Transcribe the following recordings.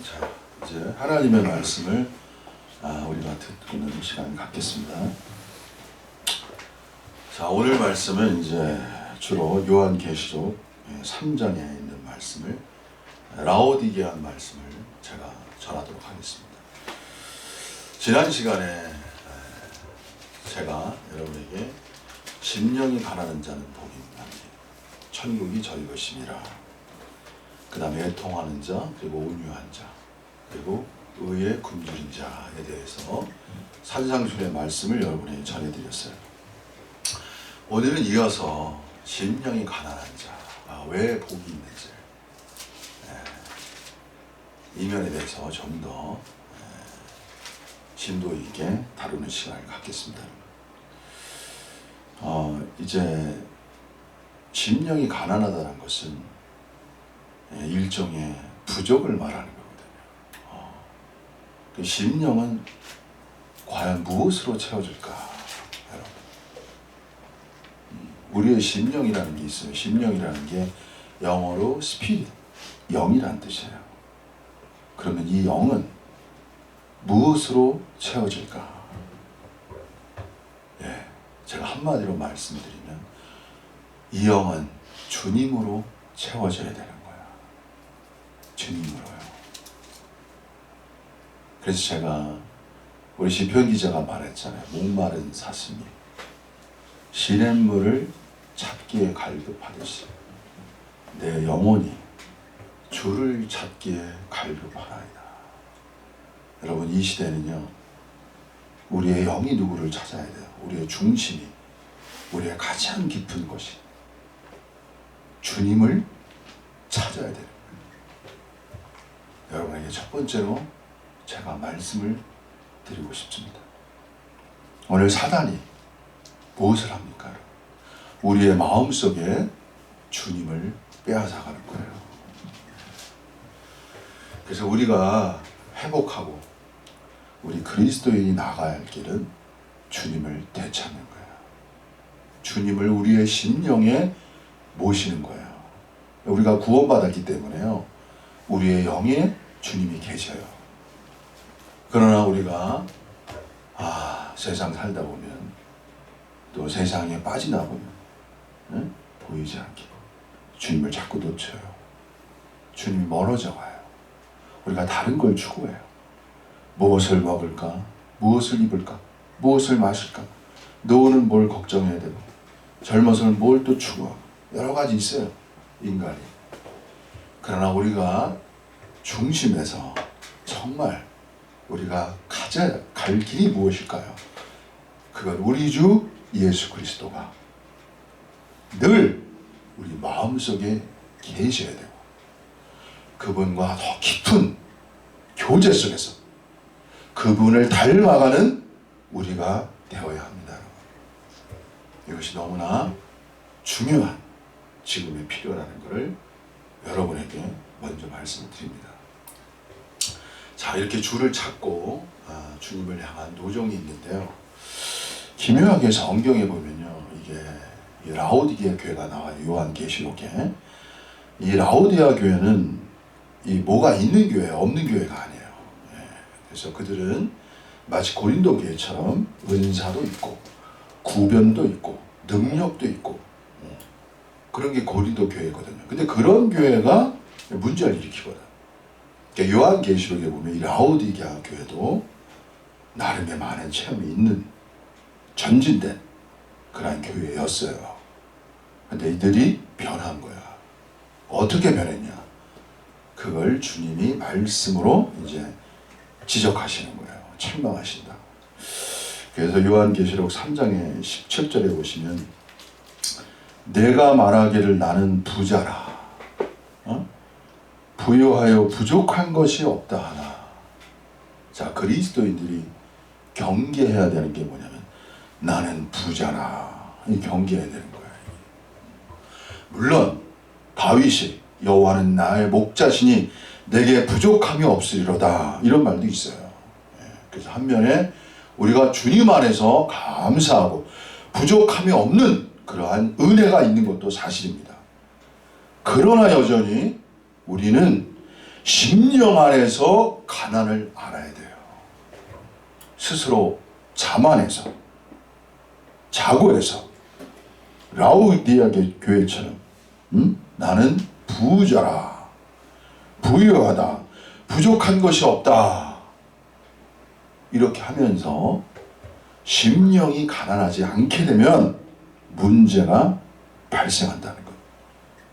자, 이제 하나님의 말씀을 우리가 듣는 시간을 갖겠습니다. 자, 오늘 말씀은 이제 주로 요한계시록 3장에 있는 말씀을 라오디게아 말씀을 제가 전하도록 하겠습니다. 지난 시간에 제가 여러분에게 심령이 가난한 자는 복이 있나니 천국이 저희 것임이라. 그 다음에 애통하는 자, 그리고 온유한 자, 그리고 의에 굶주린 자에 대해서 산상순의 말씀을 여러분에게 전해드렸어요. 오늘은 이어서 심령이 가난한 자, 왜 복이 있는지 이 면에 대해서 좀 더 심도 있게 다루는 시간을 갖겠습니다. 이제 심령이 가난하다는 것은 일종의 부족을 말하는 거거든요. 그 심령은 과연 무엇으로 채워질까? 여러분, 우리의 심령이라는 게 있어요. 심령이라는 게 영어로 스피릿, 영이란 뜻이에요. 그러면 이 영은 무엇으로 채워질까? 제가 한마디로 말씀드리면 이 영은 주님으로 채워져야 되는 거예요. 주님으로요. 그래서 제가 우리 시편 기자가 말했잖아요. 목마른 사슴이 시냇물을 찾기에 갈급하듯이 내 영혼이 주를 찾기에 갈급하나이다. 여러분, 이 시대는요, 우리의 영이 누구를 찾아야 돼요. 우리의 중심이, 우리의 가장 깊은 것이 주님을 찾아야 돼요. 여러분에게 첫 번째로 제가 말씀을 드리고 싶습니다. 오늘 사단이 무엇을 합니까? 우리의 마음속에 주님을 빼앗아가는 거예요. 그래서 우리가 회복하고 우리 그리스도인이 나가야 할 길은 주님을 되찾는 거예요. 주님을 우리의 심령에 모시는 거예요. 우리가 구원받았기 때문에요, 우리의 영에 주님이 계셔요. 그러나 우리가 세상 살다 보면, 또 세상에 빠지다 보면 보이지 않게 주님을 자꾸 놓쳐요. 주님이 멀어져 가요. 우리가 다른 걸 추구해요. 무엇을 먹을까? 무엇을 입을까? 무엇을 마실까? 노후는 뭘 걱정해야 되고, 젊어서는 뭘 또 추구하고, 여러 가지 있어요, 인간이. 그러나 우리가 중심에서 정말 우리가 가져야 갈 길이 무엇일까요? 그건 우리 주 예수 그리스도가 늘 우리 마음속에 계셔야 되고, 그분과 더 깊은 교제 속에서 그분을 닮아가는 우리가 되어야 합니다. 이것이 너무나 중요한 지금의 필요라는 것을 여러분에게 먼저 말씀드립니다. 자, 이렇게 주를 찾고 주님을 향한 노정이 있는데요, 기묘하게 성경에 보면요, 이게 라오디게아 교회가 나와요. 요한계시록에. 이 라오디게아 교회는 뭐가 있는 교회예요, 없는 교회가 아니에요. 그래서 그들은 마치 고린도 교회처럼 은사도 있고 구변도 있고 능력도 있고 그런 게 고린도 교회거든요. 근데 그런 교회가 문제를 일으키거든. 그러니까 요한계시록에 보면 이 라오디게아 교회도 나름의 많은 체험이 있는 전진된 그런 교회였어요. 근데 이들이 변한 거야. 어떻게 변했냐? 그걸 주님이 말씀으로 이제 지적하시는 거예요. 책망하신다. 그래서 요한계시록 3장의 17절에 보시면, 내가 말하기를 나는 부자라, 부유하여 부족한 것이 없다 하나. 자, 그리스도인들이 경계해야 되는 게 뭐냐면, 나는 부자라, 경계해야 되는 거예요. 물론 다윗이 여호와는 나의 목자시니 내게 부족함이 없으리로다, 이런 말도 있어요. 그래서 한면에 우리가 주님 안에서 감사하고 부족함이 없는 그러한 은혜가 있는 것도 사실입니다. 그러나 여전히 우리는 심령 안에서 가난을 알아야 돼요. 스스로 자만해서, 자고해서 라우디아 교회처럼 나는 부자라, 부유하다, 부족한 것이 없다, 이렇게 하면서 심령이 가난하지 않게 되면 문제가 발생한다는 것,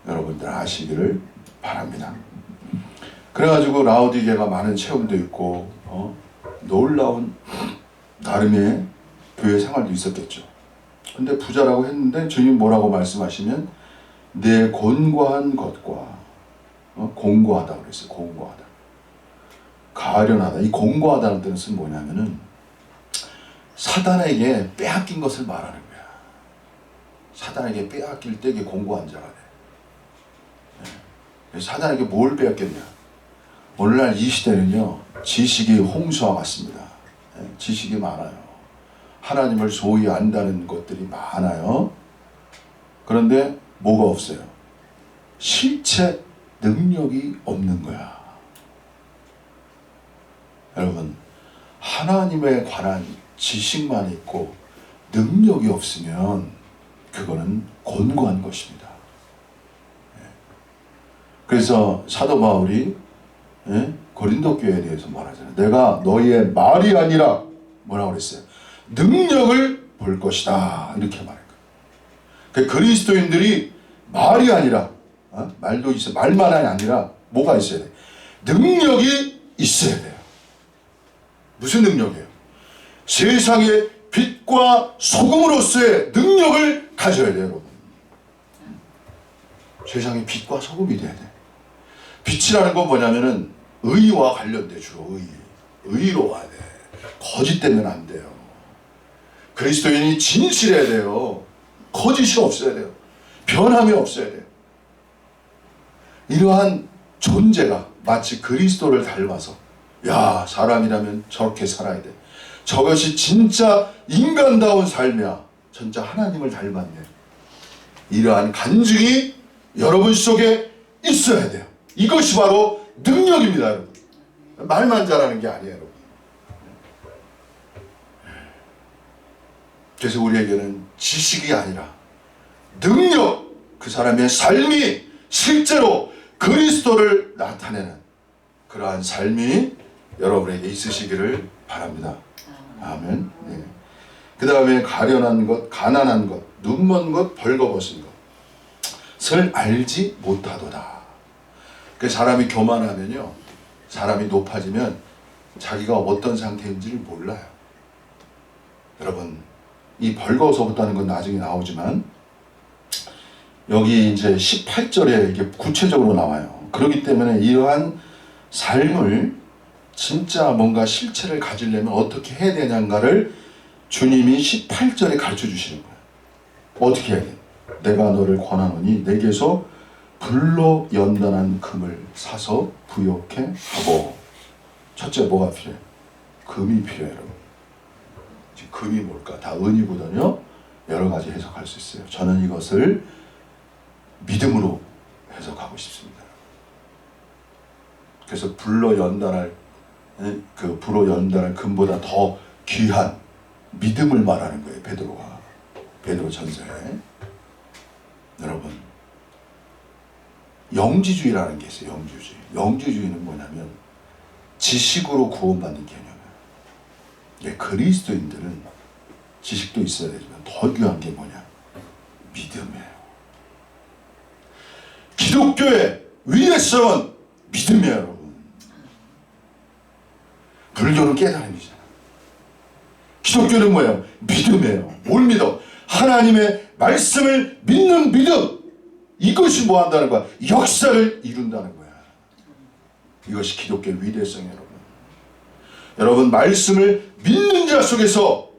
여러분들 아시기를 바랍니다. 그래가지고 라우디게가 많은 체험도 있고 놀라운 나름의 교회 생활도 있었겠죠. 근데 부자라고 했는데 주님 뭐라고 말씀하시면 내 곤고한 것과 공고하다 그랬어요. 공고하다, 가련하다. 이 공고하다는 뜻은 뭐냐면은 사단에게 빼앗긴 것을 말하는 거야. 사단에게 빼앗길 때 이게 공고한 자가 돼. 사단에게 뭘 빼앗겼냐? 오늘날 이 시대는요, 지식이 홍수와 같습니다. 지식이 많아요. 하나님을 소위 안다는 것들이 많아요. 그런데 뭐가 없어요? 실체 능력이 없는 거야. 여러분, 하나님에 관한 지식만 있고 능력이 없으면 그거는 곤고한 것입니다. 그래서 사도 바울이 고린도 교회에 대해서 말하잖아요. 내가 너희의 말이 아니라 뭐라고 그랬어요? 능력을 볼 것이다, 이렇게 말한 거예요. 그리스도인들이 말이 아니라 말도 있어, 말만 아니라 뭐가 있어야 돼? 능력이 있어야 돼요. 무슨 능력이에요? 세상의 빛과 소금으로서의 능력을 가져야 돼요, 여러분. 세상의 빛과 소금이 돼야 돼. 빛이라는 건 뭐냐면은 의와 관련돼. 주로 의로워야 돼. 거짓되면 안 돼요. 그리스도인이 진실해야 돼요. 거짓이 없어야 돼요. 변함이 없어야 돼요. 이러한 존재가 마치 그리스도를 닮아서, 야, 사람이라면 저렇게 살아야 돼, 저것이 진짜 인간다운 삶이야, 진짜 하나님을 닮았네, 이러한 간증이 여러분 속에 있어야 돼요. 이것이 바로 능력입니다, 여러분. 말만 잘하는 게 아니에요, 여러분. 그래서 우리에게는 지식이 아니라 능력, 그 사람의 삶이 실제로 그리스도를 나타내는 그러한 삶이 여러분에게 있으시기를 바랍니다. 아멘. 네. 그 다음에 가련한 것, 가난한 것, 눈먼 것, 벌거벗은 것을 알지 못하도다. 그 사람이 교만하면요, 사람이 높아지면 자기가 어떤 상태인지를 몰라요. 여러분, 이 벌거벗었다는 건 나중에 나오지만 여기 이제 18절에 이게 구체적으로 나와요. 그렇기 때문에 이러한 삶을 진짜 뭔가 실체를 가지려면 어떻게 해야 되냐를 주님이 18절에 가르쳐 주시는 거예요. 어떻게 해야 돼? 내가 너를 권하노니 내게서 불로 연단한 금을 사서 부욕해 하고. 첫째, 뭐가 필요해? 금이 필요해요, 여러분. 금이 뭘까? 다 은이거든요. 여러 가지 해석할 수 있어요. 저는 이것을 믿음으로 해석하고 싶습니다. 그래서 불로 연단할 금보다 더 귀한 믿음을 말하는 거예요, 베드로가. 베드로 전서에. 여러분, 영지주의라는 게 있어요. 영지주의. 영지주의는 뭐냐면 지식으로 구원받는 개념이에요. 그리스도인들은 지식도 있어야 되지만 더 귀한 게 뭐냐? 믿음이에요. 기독교의 위대성은 믿음이에요, 여러분. 불교는 깨달음이잖아. 기독교는 뭐예요? 믿음이에요. 뭘 믿어? 하나님의 말씀을 믿는 믿음. 이것이 뭐 한다는 거야? 역사를 이룬다는 거야. 이것이 기독교의 위대성이에요, 여러분. 여러분, 말씀을 믿는 자 속에서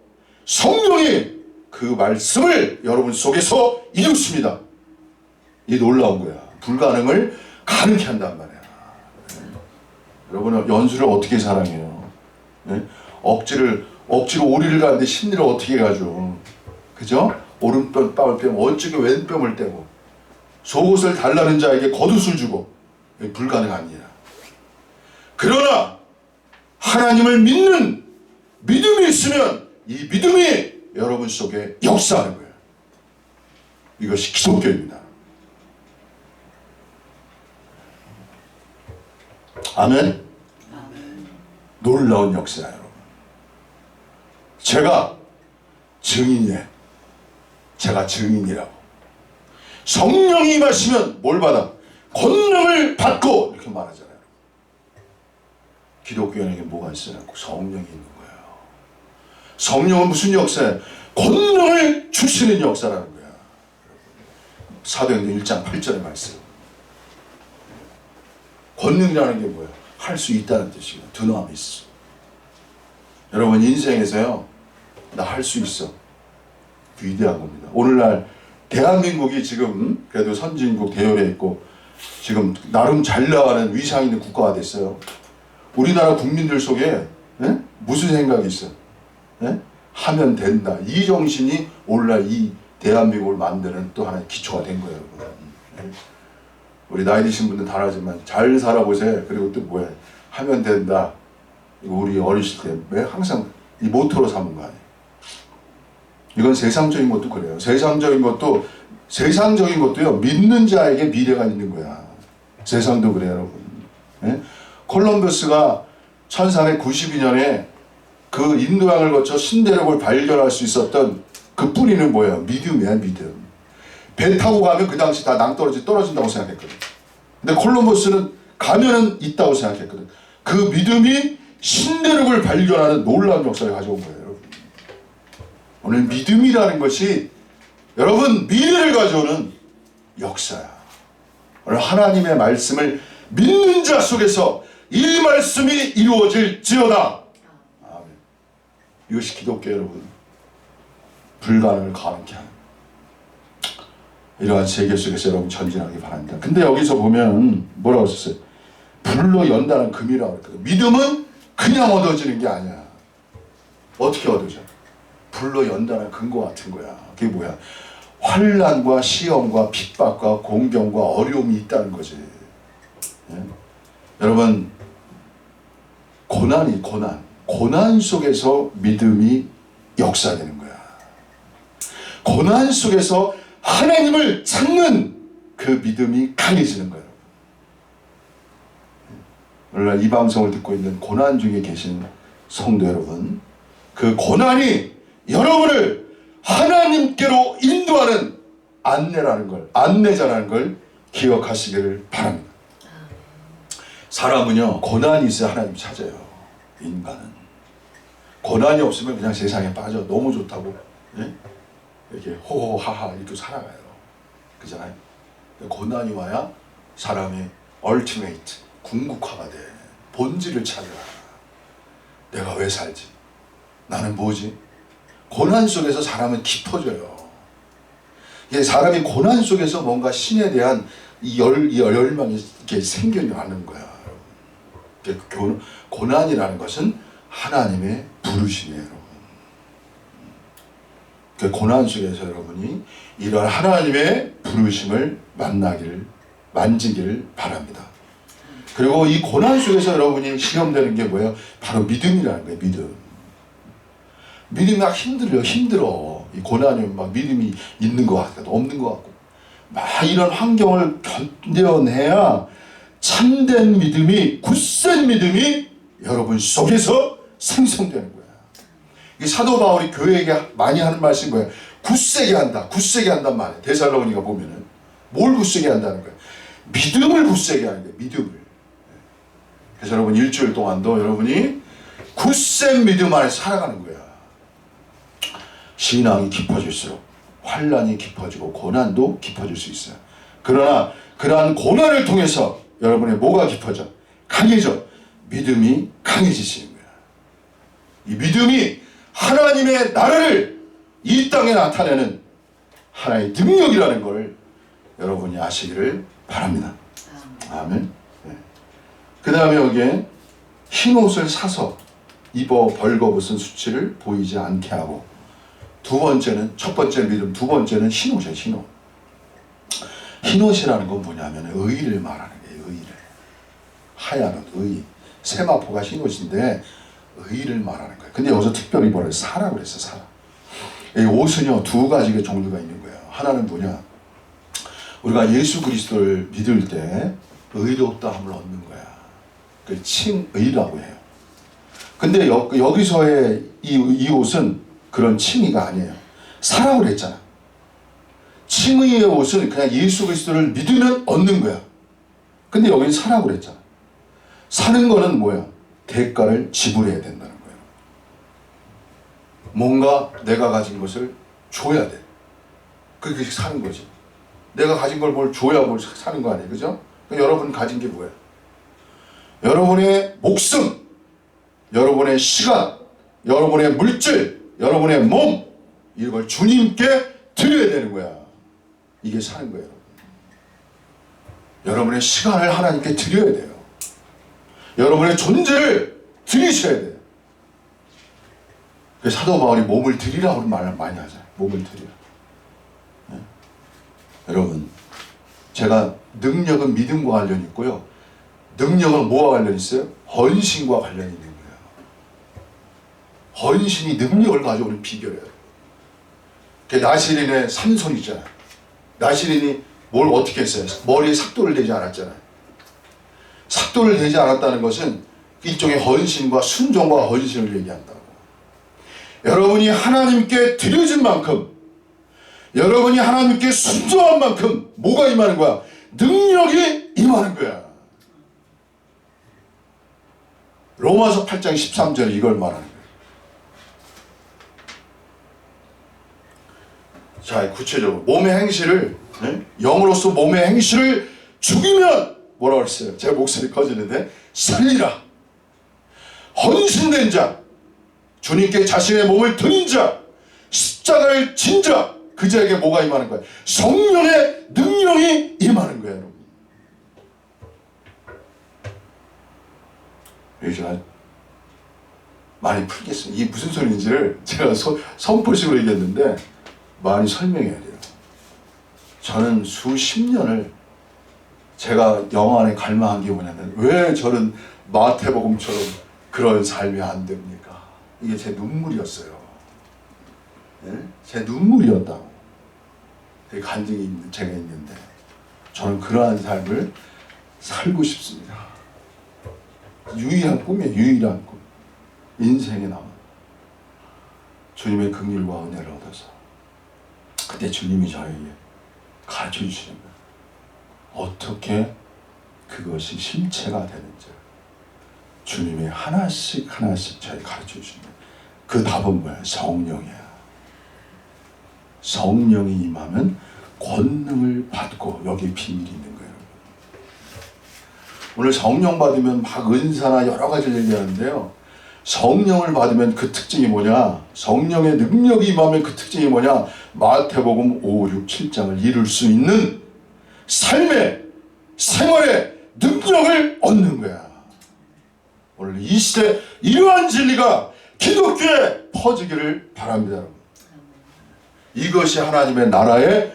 성령이 그 말씀을 여러분 속에서 이루십니다. 이 놀라운 거야. 불가능을 가능케 한단 말이야. 여러분, 연수를 어떻게 사랑해요? 억지로 오리를 가는데 심리를 어떻게 가죠? 그죠? 오른뺨을 빼면 어찌게 왼뺨을 떼고 속옷을 달라는 자에게 겉옷을 주고. 불가능 아니야. 그러나 하나님을 믿는 믿음이 있으면 이 믿음이 여러분 속에 역사하는 거예요. 이것이 기독교입니다. 아멘. 놀라운 역사예요, 여러분. 제가 증인이에요. 제가 증인이라고. 성령이 임하시면 뭘 받아? 권능을 받고 이렇게 말하잖아요. 기독교인에게 뭐가 있어요? 성령이 있는 거예요. 성령은 무슨 역사예요? 권능을 주시는 역사라는 거야. 사도행전 1장 8절의 말씀. 권능이라는 게 뭐예요? 할 수 있다는 뜻이에요. 드나미스. 여러분 인생에서요, 나 할 수 있어. 위대한 겁니다. 오늘날 대한민국이 지금 그래도 선진국 대열에 있고 지금 나름 잘 나가는 위상 있는 국가가 됐어요. 우리나라 국민들 속에 무슨 생각이 있어? 하면 된다. 이 정신이 오늘날 이 대한민국을 만드는 또 하나의 기초가 된 거예요. 우리 나이 드신 분들 다 알지만 잘 살아보세요. 그리고 또 뭐야? 하면 된다. 이거 우리 어리실 때 왜 항상 이 모토로 삼은 거 아니에요? 이건 세상적인 것도 그래요. 세상적인 것도요, 믿는 자에게 미래가 있는 거야. 세상도 그래요, 여러분. 콜럼버스가 1492년에 그 인도양을 거쳐 신대륙을 발견할 수 있었던 그 뿌리는 뭐예요? 믿음이야, 믿음. 배 타고 가면 그 당시 다 떨어진다고 생각했거든. 근데 콜럼버스는 가면은 있다고 생각했거든. 그 믿음이 신대륙을 발견하는 놀라운 역사를 가져온 거예요, 여러분. 오늘 믿음이라는 것이 여러분 미래를 가져오는 역사야. 오늘 하나님의 말씀을 믿는 자 속에서 이 말씀이 이루어질지어다. 아멘. 이것이 기독교 여러분. 불가능을 가능케 하는 이러한 세계 속에서 여러분 전진하기 바랍니다. 근데 여기서 보면 뭐라고 썼어요? 불로 연단한 금이라고 그랬거든요. 믿음은 그냥 얻어지는 게 아니야. 어떻게 얻어져? 불로 연단한 금과 같은 거야. 그게 뭐야? 환난과 시험과 핍박과 공경과 어려움이 있다는 거지. 예? 여러분 고난 속에서 믿음이 역사되는 거야. 고난 속에서 하나님을 찾는 그 믿음이 강해지는 거예요. 오늘날 이 방송을 듣고 있는 고난 중에 계신 성도 여러분, 그 고난이 여러분을 하나님께로 인도하는 안내자라는 걸 기억하시기를 바랍니다. 사람은요, 고난이 있어야 하나님 찾아요. 인간은 고난이 없으면 그냥 세상에 빠져. 너무 좋다고, 예? 이렇게 호호하하 이렇게 살아가요. 그잖아요. 고난이 와야 사람이 얼티메이트 궁극화가 돼. 본질을 찾아. 내가 왜 살지? 나는 뭐지? 고난 속에서 사람은 깊어져요. 이게 사람이 고난 속에서 뭔가 신에 대한 이 열망이 이렇게 생겨나는 거야. 고난이라는 것은 하나님의 부르심이에요, 여러분. 그 고난 속에서 여러분이 이런 하나님의 부르심을 만지기를 바랍니다. 그리고 이 고난 속에서 여러분이 시험되는 게 뭐예요? 바로 믿음이라는 거예요. 믿음이 막 힘들어. 이 고난이 막 믿음이 있는 것 같고 없는 것 같고 막 이런 환경을 견뎌내야 참된 믿음이, 굳센 믿음이 여러분 속에서 생성되는 거예요. 이 사도 바울이 교회에게 많이 하는 말씀이 뭐예요? 굳세게 한단 말이에요. 데살로니가 보면은 뭘 굳세게 한다는 거예요? 믿음을 굳세게 하는 거예요. 믿음을. 그래서 여러분 일주일 동안도 여러분이 굳센 믿음 안에 살아가는 거야. 신앙이 깊어질수록 환난이 깊어지고 고난도 깊어질 수 있어요. 그러나 그러한 고난을 통해서 여러분의 뭐가 깊어져? 강해져. 믿음이 강해지시는 거야. 이 믿음이 하나님의 나라를 이 땅에 나타내는 하나의 능력이라는 것을 여러분이 아시기를 바랍니다. 아멘. 네. 그 다음에 여기에 흰 옷을 사서 입어 벌거벗은 수치를 보이지 않게 하고, 두 번째는, 첫 번째 믿음, 두 번째는 흰 옷이에요. 흰 옷. 흰 옷이라는 건 뭐냐면 의를 말하는 거예요. 의를. 하얀 옷, 의. 세마포가 흰 옷인데 의를 말하는 거예요. 근데 여기서 특별히 뭐래? 사라고 그랬어. 사라. 이 옷은요 두 가지의 종류가 있는 거예요. 하나는 뭐냐? 우리가 예수 그리스도를 믿을 때 의롭다함을 얻는 거야. 그 칭의라고 해요. 근데 여기서의 이 옷은 그런 칭의가 아니에요. 사라고 그랬잖아. 칭의의 옷은 그냥 예수 그리스도를 믿으면 얻는 거야. 근데 여기는 사라고 그랬잖아. 사는 거는 뭐야? 대가를 지불해야 된다는 거예요. 뭔가 내가 가진 것을 줘야 돼. 그게 사는 거지. 내가 가진 걸 뭘 줘야 뭘 사는 거 아니에요. 그죠? 여러분 가진 게 뭐예요? 여러분의 목숨, 여러분의 시간, 여러분의 물질, 여러분의 몸, 이걸 주님께 드려야 되는 거야. 이게 사는 거예요. 여러분의 시간을 하나님께 드려야 돼요. 여러분의 존재를 드리셔야 돼요. 사도 바울이 몸을 드리라고 말을 많이 하잖아요. 몸을 드리라. 네? 여러분, 제가 능력은 믿음과 관련이 있고요. 능력은 뭐와 관련이 있어요? 헌신과 관련이 있는 거예요. 헌신이 능력을 가져오는 비결이에요. 나시린의 삼손 있잖아요. 나시린이 뭘 어떻게 했어요? 머리에 삭도를 대지 않았잖아요. 삭도를 대지 않았다는 것은 일종의 헌신과 순종과 헌신을 얘기한다고. 여러분이 하나님께 드려진 만큼, 여러분이 하나님께 순종한 만큼 뭐가 임하는 거야? 능력이 임하는 거야. 로마서 8장 13절에 이걸 말하는 거예요. 자, 구체적으로 몸의 행실을, 영으로서 몸의 행실을 죽이면 뭐라고 했어요? 제 목소리 커지는데, 살리라. 헌신된 자, 주님께 자신의 몸을 드린 자, 십자가를 진 자, 그 자에게 뭐가 임하는 거예요? 성령의 능력이 임하는 거예요, 여러분. 제가 많이 풀겠습니다. 이게 무슨 소리인지를 제가 선포식으로 얘기했는데 많이 설명해야 돼요. 저는 수십 년을 제가 영어 안에 갈망한 게 뭐냐면, 왜 저는 마태복음처럼 그런 삶이 안 됩니까? 이게 제 눈물이었어요. 네? 제 눈물이었다고. 되게 간증이 있는 제가 있는데, 저는 그러한 삶을 살고 싶습니다. 유일한 꿈이에요. 유일한 꿈. 인생에 남은 주님의 긍휼과 은혜를 얻어서 그때 주님이 저에게 가르쳐 주시는 거예요. 어떻게 그것이 실체가 되는지 주님이 하나씩 하나씩 저에게 가르쳐 주시는 거예요. 그 답은 뭐예요? 성령이야. 성령이 임하면 권능을 받고 여기에 비밀이 있는 거예요. 오늘 성령 받으면 막 은사나 여러 가지를 얘기하는데요. 성령을 받으면 그 특징이 뭐냐? 성령의 능력이 임하면 그 특징이 뭐냐? 마태복음 5, 6, 7장을 이룰 수 있는 삶의 생활의 능력을 얻는 거야. 오늘 이 시대 이러한 진리가 기독교에 퍼지기를 바랍니다, 여러분. 이것이 하나님의 나라의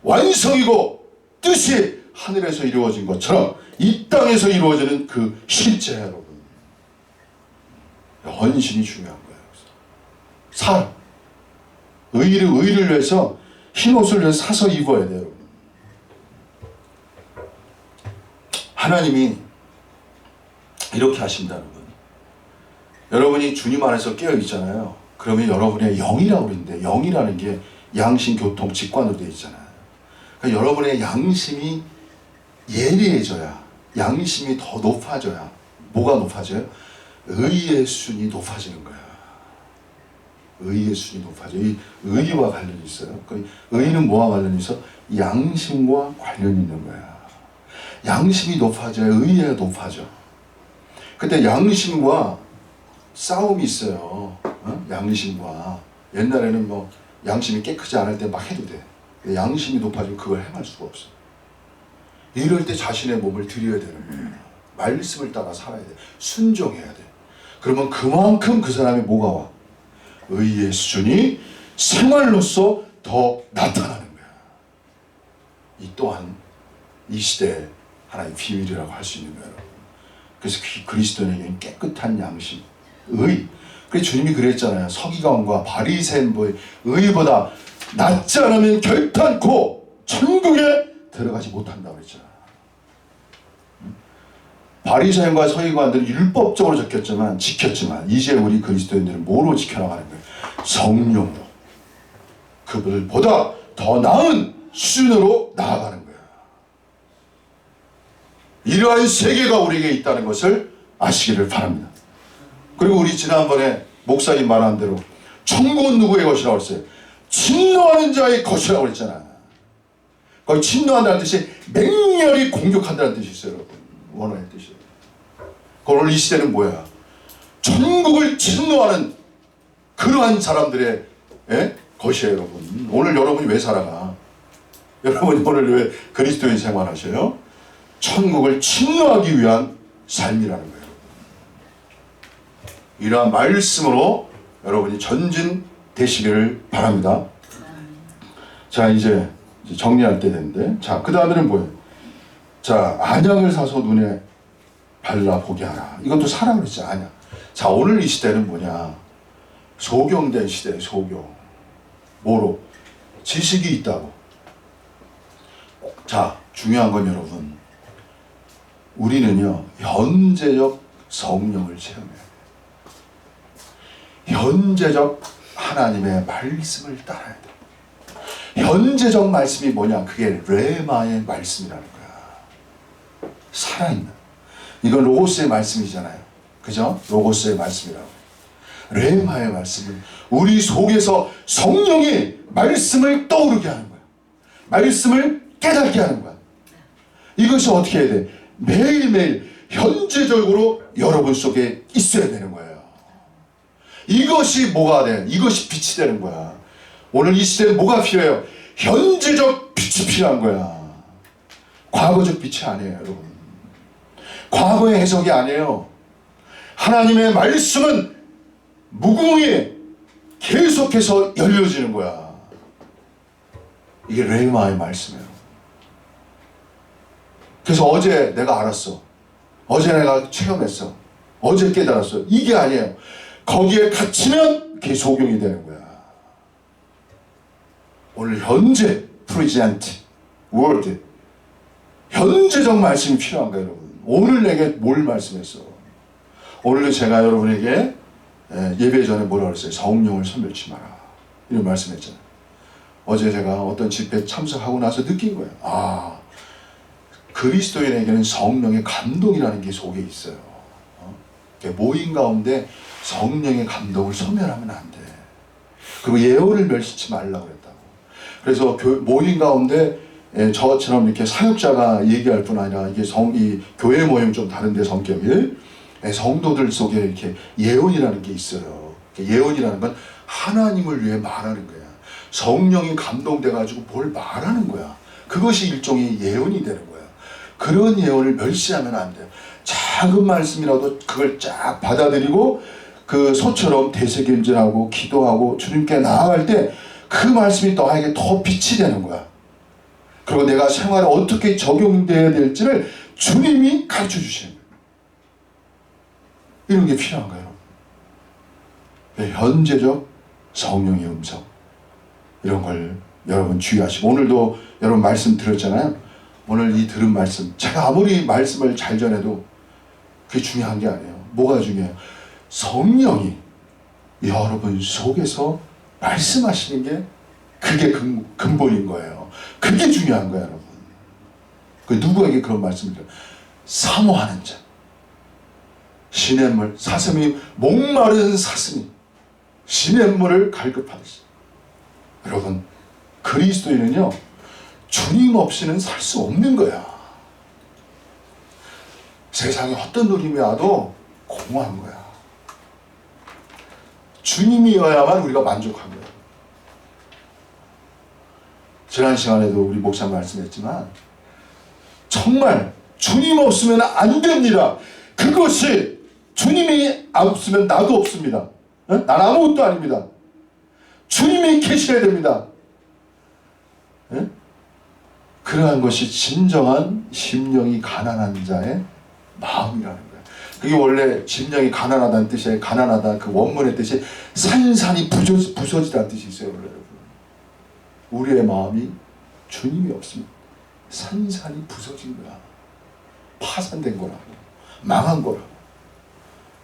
완성이고 뜻이 하늘에서 이루어진 것처럼 이 땅에서 이루어지는 그 실제야, 여러분. 헌신이 중요한 거예요. 살. 의를 위해서 흰 옷을 위해서 사서 입어야 돼요, 여러분. 하나님이 이렇게 하신다, 여러분. 여러분이 주님 안에서 깨어 있잖아요. 그러면 여러분의 영이라고 그러는데, 영이라는 게 양심, 교통, 직관으로 되어 있잖아요. 그러니까 여러분의 양심이 예리해져야, 양심이 더 높아져야, 뭐가 높아져요? 의의 순이 높아지는 거야. 의의 순이 높아져. 이 의와 관련이 있어요. 의는 뭐와 관련이 있어? 양심과 관련이 있는 거야. 양심이 높아져야 의의가 높아져. 그때 양심과 싸움이 있어요. 양심과. 옛날에는 뭐 양심이 깨끗이 않을 때 막 해도 돼. 양심이 높아지면 그걸 행할 수가 없어. 이럴 때 자신의 몸을 드려야 되는 거예요. 말씀을 따라 살아야 돼. 순종해야 돼. 그러면 그만큼 그 사람이 뭐가 와? 의의 수준이 생활로서 더 나타나는 거야. 이 또한 이 시대의 하나의 비밀이라고 할 수 있는 거예요. 그래서 그리스도인에게는 깨끗한 양심, 의. 그래서 주님이 그랬잖아요. 서기관과 바리새인의 의보다 낫지 않으면 결단코 천국에 들어가지 못한다고 그랬잖아요. 바리새인과 서기관들은 율법적으로 지켰지만 이제 우리 그리스도인들은 뭐로 지켜나가는 거예요? 성령으로. 그들보다 더 나은 수준으로 나아가는 거예요. 이러한 세계가 우리에게 있다는 것을 아시기를 바랍니다. 그리고 우리 지난번에 목사님 말한 대로 천국은 누구의 것이라고 했어요? 침노하는 자의 것이라고 했잖아요. 거기 침노한다는 뜻이 맹렬히 공격한다는 뜻이 있어요, 여러분. 원어의 뜻이에요. 오늘 이 시대는 뭐야? 천국을 침노하는 그러한 사람들의 것이에요, 여러분. 오늘 여러분이 왜 살아가? 여러분이 오늘 왜 그리스도인 생활하셔요? 천국을 침노하기 위한 삶이라는 거예요. 이러한 말씀으로 여러분이 전진되시기를 바랍니다. 자, 이제 정리할 때 됐는데, 자, 그 다음에는 뭐예요? 자, 안약을 사서 눈에 발라보게 하라. 이것도 사라 그랬지, 안약. 자, 오늘 이 시대는 뭐냐? 소경된 시대예요, 소경. 뭐로? 지식이 있다고. 자, 중요한 건 여러분, 우리는요, 현재적 성령을 체험해야 돼요. 현재적 하나님의 말씀을 따라야 돼요. 현재적 말씀이 뭐냐? 그게 레마의 말씀이라는 거야. 살아있는. 이건 로고스의 말씀이잖아요. 그죠? 로고스의 말씀이라고. 레마의 말씀은 우리 속에서 성령이 말씀을 떠오르게 하는 거야. 말씀을 깨닫게 하는 거야. 이것이 어떻게 해야 돼? 매일매일 현재적으로 여러분 속에 있어야 되는 거예요. 이것이 뭐가 돼? 이것이 빛이 되는 거야. 오늘 이 시대에 뭐가 필요해요? 현재적 빛이 필요한 거야. 과거적 빛이 아니에요, 여러분. 과거의 해석이 아니에요. 하나님의 말씀은 무궁히 계속해서 열려지는 거야. 이게 레마의 말씀이에요. 그래서 어제 내가 알았어. 어제 내가 체험했어. 어제 깨달았어. 이게 아니에요. 거기에 갇히면 그게 소경이 되는 거야. 오늘 현재 프레젠트 월드 현재적 말씀이 필요한 거예요, 여러분. 오늘 내게 뭘 말씀했어? 오늘은 제가 여러분에게 예배 전에 뭐라 그랬어요? 성령을 선멸치 마라. 이런 말씀했잖아요. 어제 제가 어떤 집회에 참석하고 나서 느낀 거예요. 아, 그리스도인에게는 성령의 감동이라는 게 속에 있어요. 모임 가운데 성령의 감동을 소멸하면 안 돼. 그리고 예언을 멸시치 말라고 그랬다고. 그래서 모임 가운데 저처럼 이렇게 사역자가 얘기할 뿐 아니라 이게 이 교회 모임 좀 다른데 성격이 성도들 속에 이렇게 예언이라는 게 있어요. 예언이라는 건 하나님을 위해 말하는 거야. 성령이 감동돼가지고 뭘 말하는 거야. 그것이 일종의 예언이 되는 거야. 그런 예언을 멸시하면 안 돼요. 작은 말씀이라도 그걸 쫙 받아들이고 그 소처럼 되새김질하고 기도하고 주님께 나아갈 때 그 말씀이 너에게 더 빛이 되는 거야. 그리고 내가 생활에 어떻게 적용돼야 될지를 주님이 가르쳐 주시는 거예요. 이런 게 필요한 거예요. 현재적 성령의 음성, 이런 걸 여러분 주의하시고, 오늘도 여러분 말씀 들었잖아요. 오늘 이 들은 말씀, 제가 아무리 말씀을 잘 전해도 그게 중요한 게 아니에요. 뭐가 중요해요? 성령이 여러분 속에서 말씀하시는 게 그게 근본인 거예요. 그게 중요한 거예요, 여러분. 그 누구에게 그런 말씀을 드려요? 사모하는 자. 시냇물, 사슴이 목마른 사슴이 시냇물을 갈급하듯이. 여러분, 그리스도인은요, 주님 없이는 살 수 없는 거야. 세상에 어떤 누림이 와도 공허한 거야. 주님이어야만 우리가 만족한 거야. 지난 시간에도 우리 목사 말씀했지만 정말 주님 없으면 안 됩니다. 그것이 주님이 없으면 나도 없습니다. 난 아무것도 아닙니다. 주님이 계셔야 됩니다. 그러한 것이 진정한 심령이 가난한 자의 마음이라는 거예요. 그게 원래 심령이 가난하다는 뜻이에요. 가난하다 그 원문의 뜻이 산산이 부서지다는 뜻이 있어요. 원래 여러분. 우리의 마음이 주님이 없으면 산산이 부서진 거야. 파산된 거라고. 망한 거라고.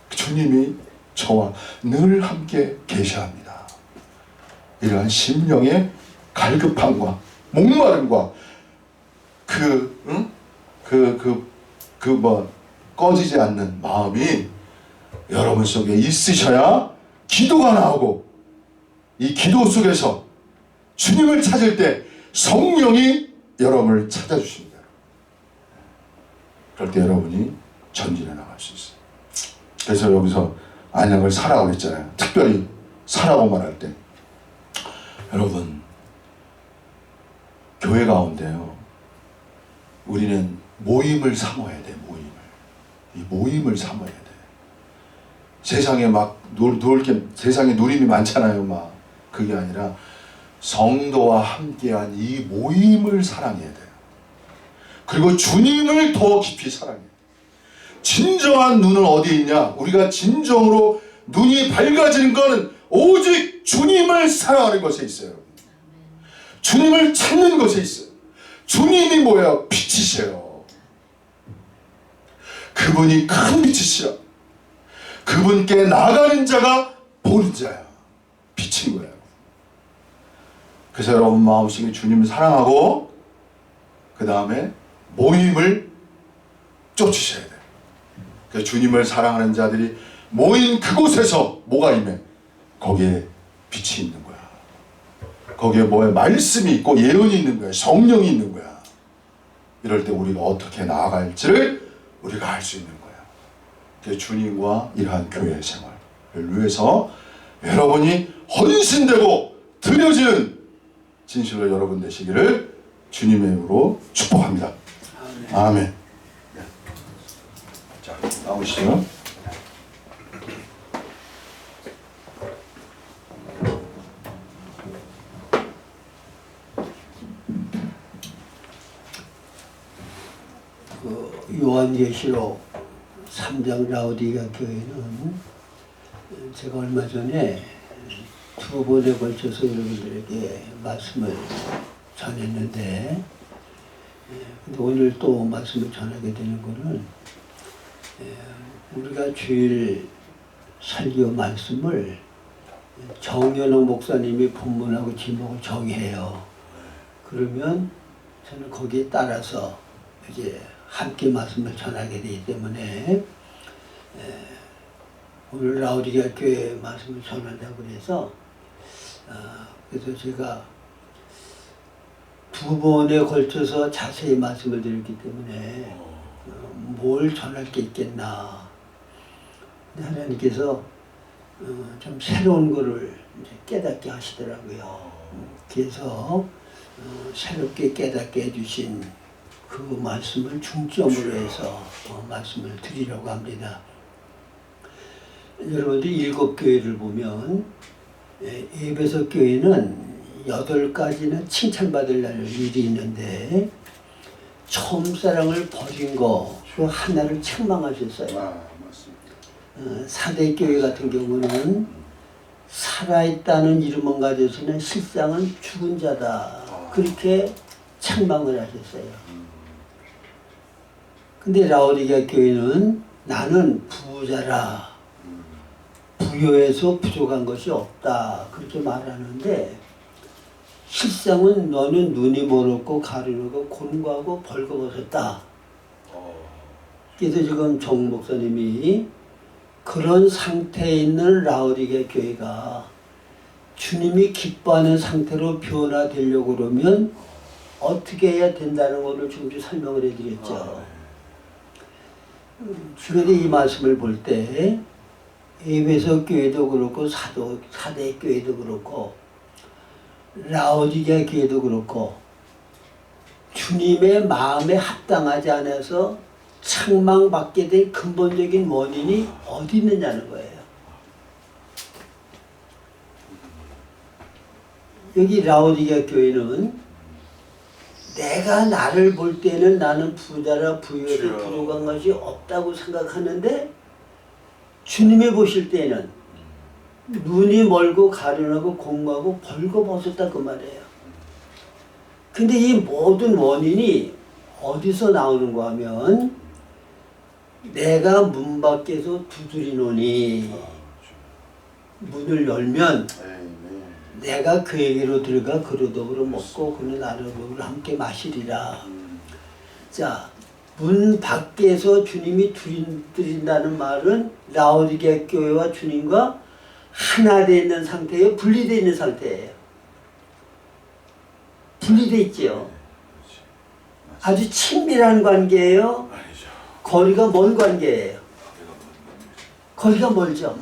주님이 저와 늘 함께 계셔합니다. 이러한 심령의 갈급함과 목마름과 꺼지지 않는 마음이 여러분 속에 있으셔야 기도가 나오고, 이 기도 속에서 주님을 찾을 때 성령이 여러분을 찾아주십니다. 그럴 때 여러분이 전진해 나갈 수 있어요. 그래서 여기서 안약을 사라고 그랬잖아요. 특별히 사라고 말할 때 여러분, 교회 가운데요, 우리는 모임을 삼아야 돼. 이 모임을 삼아야 돼. 세상에 막 세상에 누림이 많잖아요. 막 그게 아니라 성도와 함께한 이 모임을 사랑해야 돼요. 그리고 주님을 더 깊이 사랑해야 돼요. 진정한 눈은 어디 있냐? 우리가 진정으로 눈이 밝아지는 것은 오직 주님을 사랑하는 것에 있어요. 주님을 찾는 것에 있어요. 주님이 뭐예요? 빛이세요. 그분이 큰 빛이시라. 그분께 나가는 자가 보는 자야. 빛인 거예요. 그래서 여러분 마음속에 주님을 사랑하고 그 다음에 모임을 쫓으셔야 돼요. 그래서 주님을 사랑하는 자들이 모인 그곳에서 뭐가 임해? 거기에 빛이 있는 거야. 거기에 뭐야? 말씀이 있고 예언이 있는 거야. 성령이 있는 거야. 이럴 때 우리가 어떻게 나아갈지를 우리가 알 수 있는 거야. 그래서 주님과 이러한 교회 생활을 위해서 여러분이 헌신되고 드려지는 진실로 여러분 되시기를 주님의 이름으로 축복합니다. 아멘. 네. 자, 나오시죠. 요한계시록 3장 라오디게아 교회는 제가 얼마 전에 2번에 걸쳐서 여러분들에게 말씀을 전했는데, 근데 오늘 또 말씀을 전하게 되는 것은 우리가 주일 설교 말씀을 정연호 목사님이 본문하고 제목을 정해요. 그러면 저는 거기에 따라서 이제 함께 말씀을 전하게 되기 때문에 오늘 라오디게아 교회 말씀을 전한다고 해서 그래서 제가 2번에 걸쳐서 자세히 말씀을 드렸기 때문에 뭘 전할 게 있겠나. 근데 하나님께서 좀 새로운 거를 이제 깨닫게 하시더라고요. 그래서 새롭게 깨닫게 해주신 그 말씀을 중점으로 해서 말씀을 드리려고 합니다. 여러분들이 7교회를 보면 에베소 교회는 8가지는 칭찬받을 일이 있는데 처음 사랑을 버린 거 그 하나를 책망하셨어요. 사대교회 같은 경우는 살아있다는 이름은 가져서는 실상은 죽은 자다. 그렇게 책망을 하셨어요. 근데 라오디게아 교회는 나는 부자라. 부요해서 부족한 것이 없다. 그렇게 말하는데 실상은 너는 눈이 멀었고 가련하고 곤고하고 벌거벗었다. 그래서 지금 정 목사님이 그런 상태에 있는 라오디게아 교회가 주님이 기뻐하는 상태로 변화되려고 그러면 어떻게 해야 된다는 것을 지금 설명을 해드렸죠. 주변에 이 말씀을 볼 때 에베소 교회도 그렇고 사대 교회도 그렇고 라오디게아 교회도 그렇고 주님의 마음에 합당하지 않아서 책망받게 된 근본적인 원인이 어디 있느냐는 거예요. 여기 라오디게아 교회는 내가 나를 볼 때는 나는 부자라 부유해서 부족한 것이 없다고 생각하는데 주님이 보실 때는 눈이 멀고 가련하고 공고하고 벌거벗었다 그 말이에요. 근데 이 모든 원인이 어디서 나오는가 하면 내가 문 밖에서 두드리노니 문을 열면 내가 그에게로 들어가 그릇으로 먹고 그는 나를 함께 마시리라. 자, 문 밖에서 주님이 두드린다는 말은 라오디게아 교회와 주님과 하나 되어 있는 상태예요? 분리되어 있는 상태예요? 분리되어 있지요. 아주 친밀한 관계예요? 거리가 먼 관계예요? 거리가 멀죠.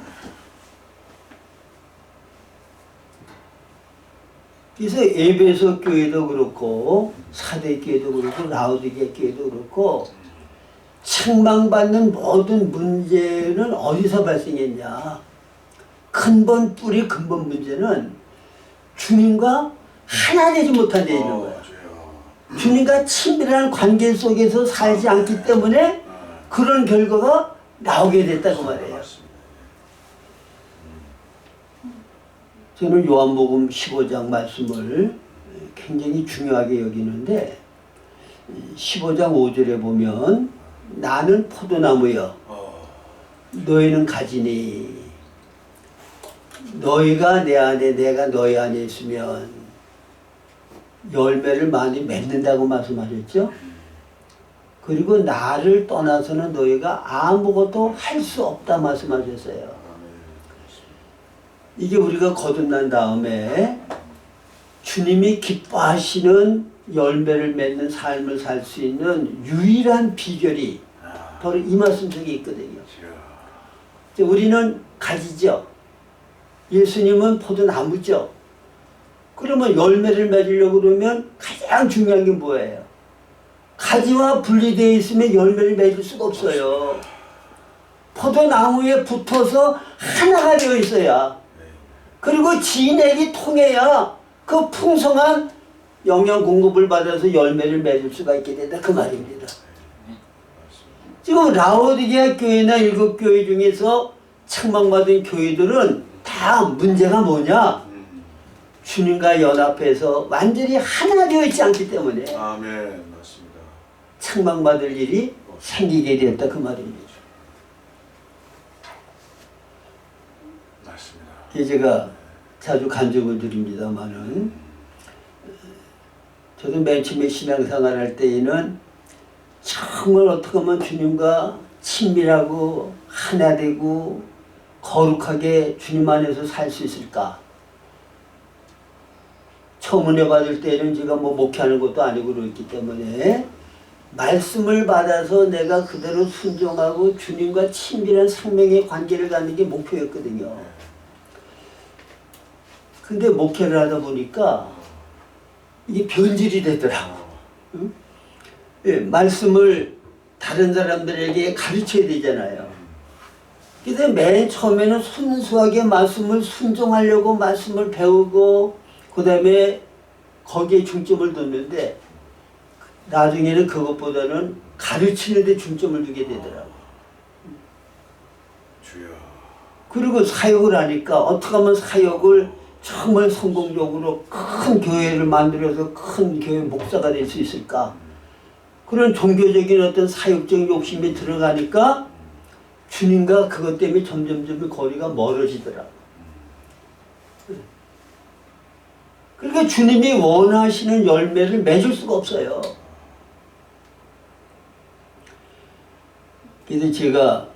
그래서 에베소 교회도 그렇고 사대 교회도 그렇고 라오디게아 교회도 그렇고 책망받는 모든 문제는 어디서 발생했냐? 근본 뿌리 근본 문제는 주님과 하나 되지 못한 데 있는 거예요. 주님과 친밀한 관계 속에서 살지 않기 때문에 그런 결과가 나오게 됐다 그 말이에요. 저는 요한복음 15장 말씀을 굉장히 중요하게 여기는데 15장 5절에 보면 나는 포도나무여 너희는 가지니 너희가 내 안에 내가 너희 안에 있으면 열매를 많이 맺는다고 말씀하셨죠. 그리고 나를 떠나서는 너희가 아무것도 할 수 없다 말씀하셨어요. 이게 우리가 거듭난 다음에 주님이 기뻐하시는 열매를 맺는 삶을 살 수 있는 유일한 비결이 바로 이 말씀 속에 있거든요. 우리는 가지죠. 예수님은 포도나무죠. 그러면 열매를 맺으려고 그러면 가장 중요한 게 뭐예요? 가지와 분리되어 있으면 열매를 맺을 수가 없어요. 포도나무에 붙어서 하나가 되어 있어야, 그리고 진액이 통해야 그 풍성한 영양 공급을 받아서 열매를 맺을 수가 있게 된다 그 말입니다. 지금 라오디게아 교회나 7교회 중에서 책망받은 교회들은 다 문제가 뭐냐? 주님과 연합해서 완전히 하나 되어 있지 않기 때문에 아멘. 맞습니다. 책망받을 일이 생기게 되었다 그 말입니다. 맞습니다. 제가 자주 간증을 드립니다마는 저도 맨 처음에 신앙생활 할 때에는 정말 어떻게 하면 주님과 친밀하고 하나 되고 거룩하게 주님 안에서 살 수 있을까? 처음 은혜 받을 때는 제가 뭐 목회하는 것도 아니고 그렇기 때문에 말씀을 받아서 내가 그대로 순종하고 주님과 친밀한 생명의 관계를 갖는 게 목표였거든요. 근데 목회를 하다 보니까 이게 변질이 되더라고. 응? 예, 말씀을 다른 사람들에게 가르쳐야 되잖아요. 그래서 맨 처음에는 순수하게 말씀을 순종하려고 말씀을 배우고 그 다음에 거기에 중점을 뒀는데 나중에는 그것보다는 가르치는 데 중점을 두게 되더라고. 주여. 그리고 사역을 하니까 어떻게 하면 사역을 정말 성공적으로 큰 교회를 만들어서 큰 교회 목사가 될 수 있을까? 그런 종교적인 어떤 사역적 욕심이 들어가니까 주님과 그것 때문에 점점 거리가 멀어지더라고. 그러니까 주님이 원하시는 열매를 맺을 수가 없어요. 그래서 제가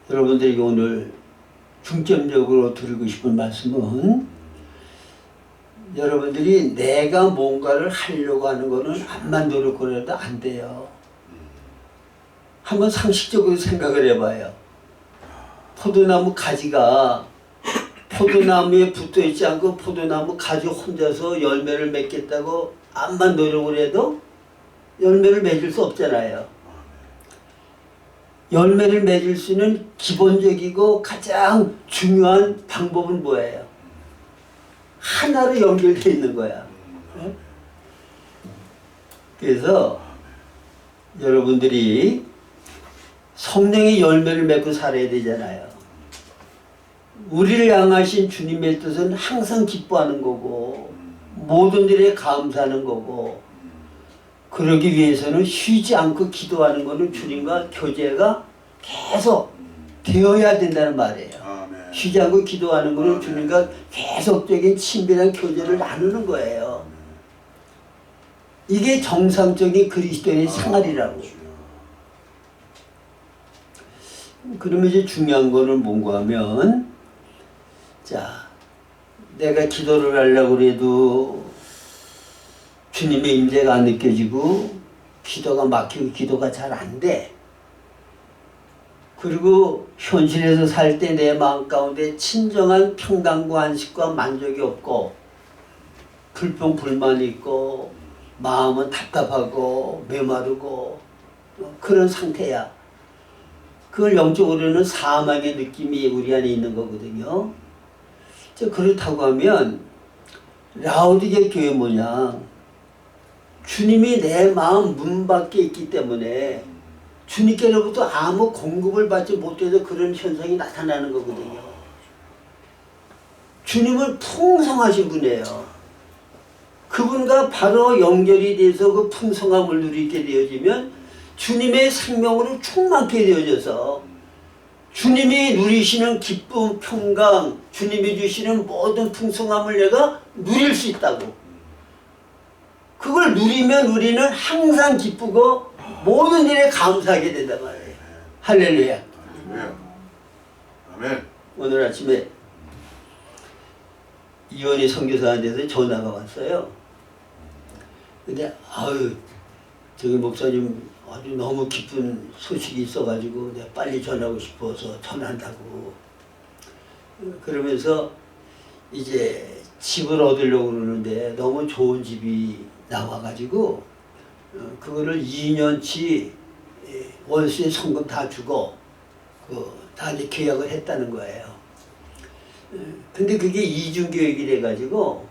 여러분들에게 오늘 중점적으로 드리고 싶은 말씀은 여러분들이 내가 뭔가를 하려고 하는 거는 암만 노력을 해도 안 돼요. 한번 상식적으로 생각을 해봐요. 포도나무 가지가 포도나무에 붙어있지 않고 포도나무 가지 혼자서 열매를 맺겠다고 암만 노력을 해도 열매를 맺을 수 없잖아요. 열매를 맺을 수 있는 기본적이고 가장 중요한 방법은 뭐예요? 하나로 연결되어 있는 거야. 네? 그래서 여러분들이 성령의 열매를 맺고 살아야 되잖아요. 우리를 향하신 주님의 뜻은 항상 기뻐하는 거고 모든 일에 감사하는 거고 그러기 위해서는 쉬지 않고 기도하는 거는 주님과 교제가 계속 되어야 된다는 말이에요. 아멘. 쉬지 않고 기도하는 거는 아멘. 주님과 계속적인 친밀한 교제를 나누는 거예요. 이게 정상적인 그리스도인의 생활이라고. 그러면 이제 중요한 거는 뭔가 하면 자 내가 기도를 하려고 해도 주님의 임재가 안 느껴지고 기도가 막히고 기도가 잘 안 돼. 그리고 현실에서 살 때 내 마음 가운데 친정한 평강과 안식과 만족이 없고 불평 불만이 있고 마음은 답답하고 메마르고 그런 상태야. 그걸 영적으로는 사망의 느낌이 우리 안에 있는 거거든요. 그렇다고 하면 라오디게 교회 모양 주님이 내 마음 문 밖에 있기 때문에 주님께로부터 아무 공급을 받지 못해서 그런 현상이 나타나는 거거든요. 주님은 풍성하신 분이에요. 그분과 바로 연결이 돼서 그 풍성함을 누리게 되어지면 주님의 생명으로 충만케 되어져서 주님이 누리시는 기쁨, 평강, 주님이 주시는 모든 풍성함을 내가 누릴 수 있다고. 그걸 누리면 우리는 항상 기쁘고 모든 일에 감사하게 된단 말이에요. 할렐루야. 아멘. 오늘 아침에 이원희 선교사한테서 전화가 왔어요. 근데 아유 저기 목사님 아주 너무 기쁜 소식이 있어가지고 내가 빨리 전하고 싶어서 전한다고. 그러면서 이제 집을 얻으려고 그러는데 너무 좋은 집이 나와가지고 그거를 2년치 월세 성금 다 주고 다 이제 계약을 했다는 거예요. 근데 그게 이중계획이 돼가지고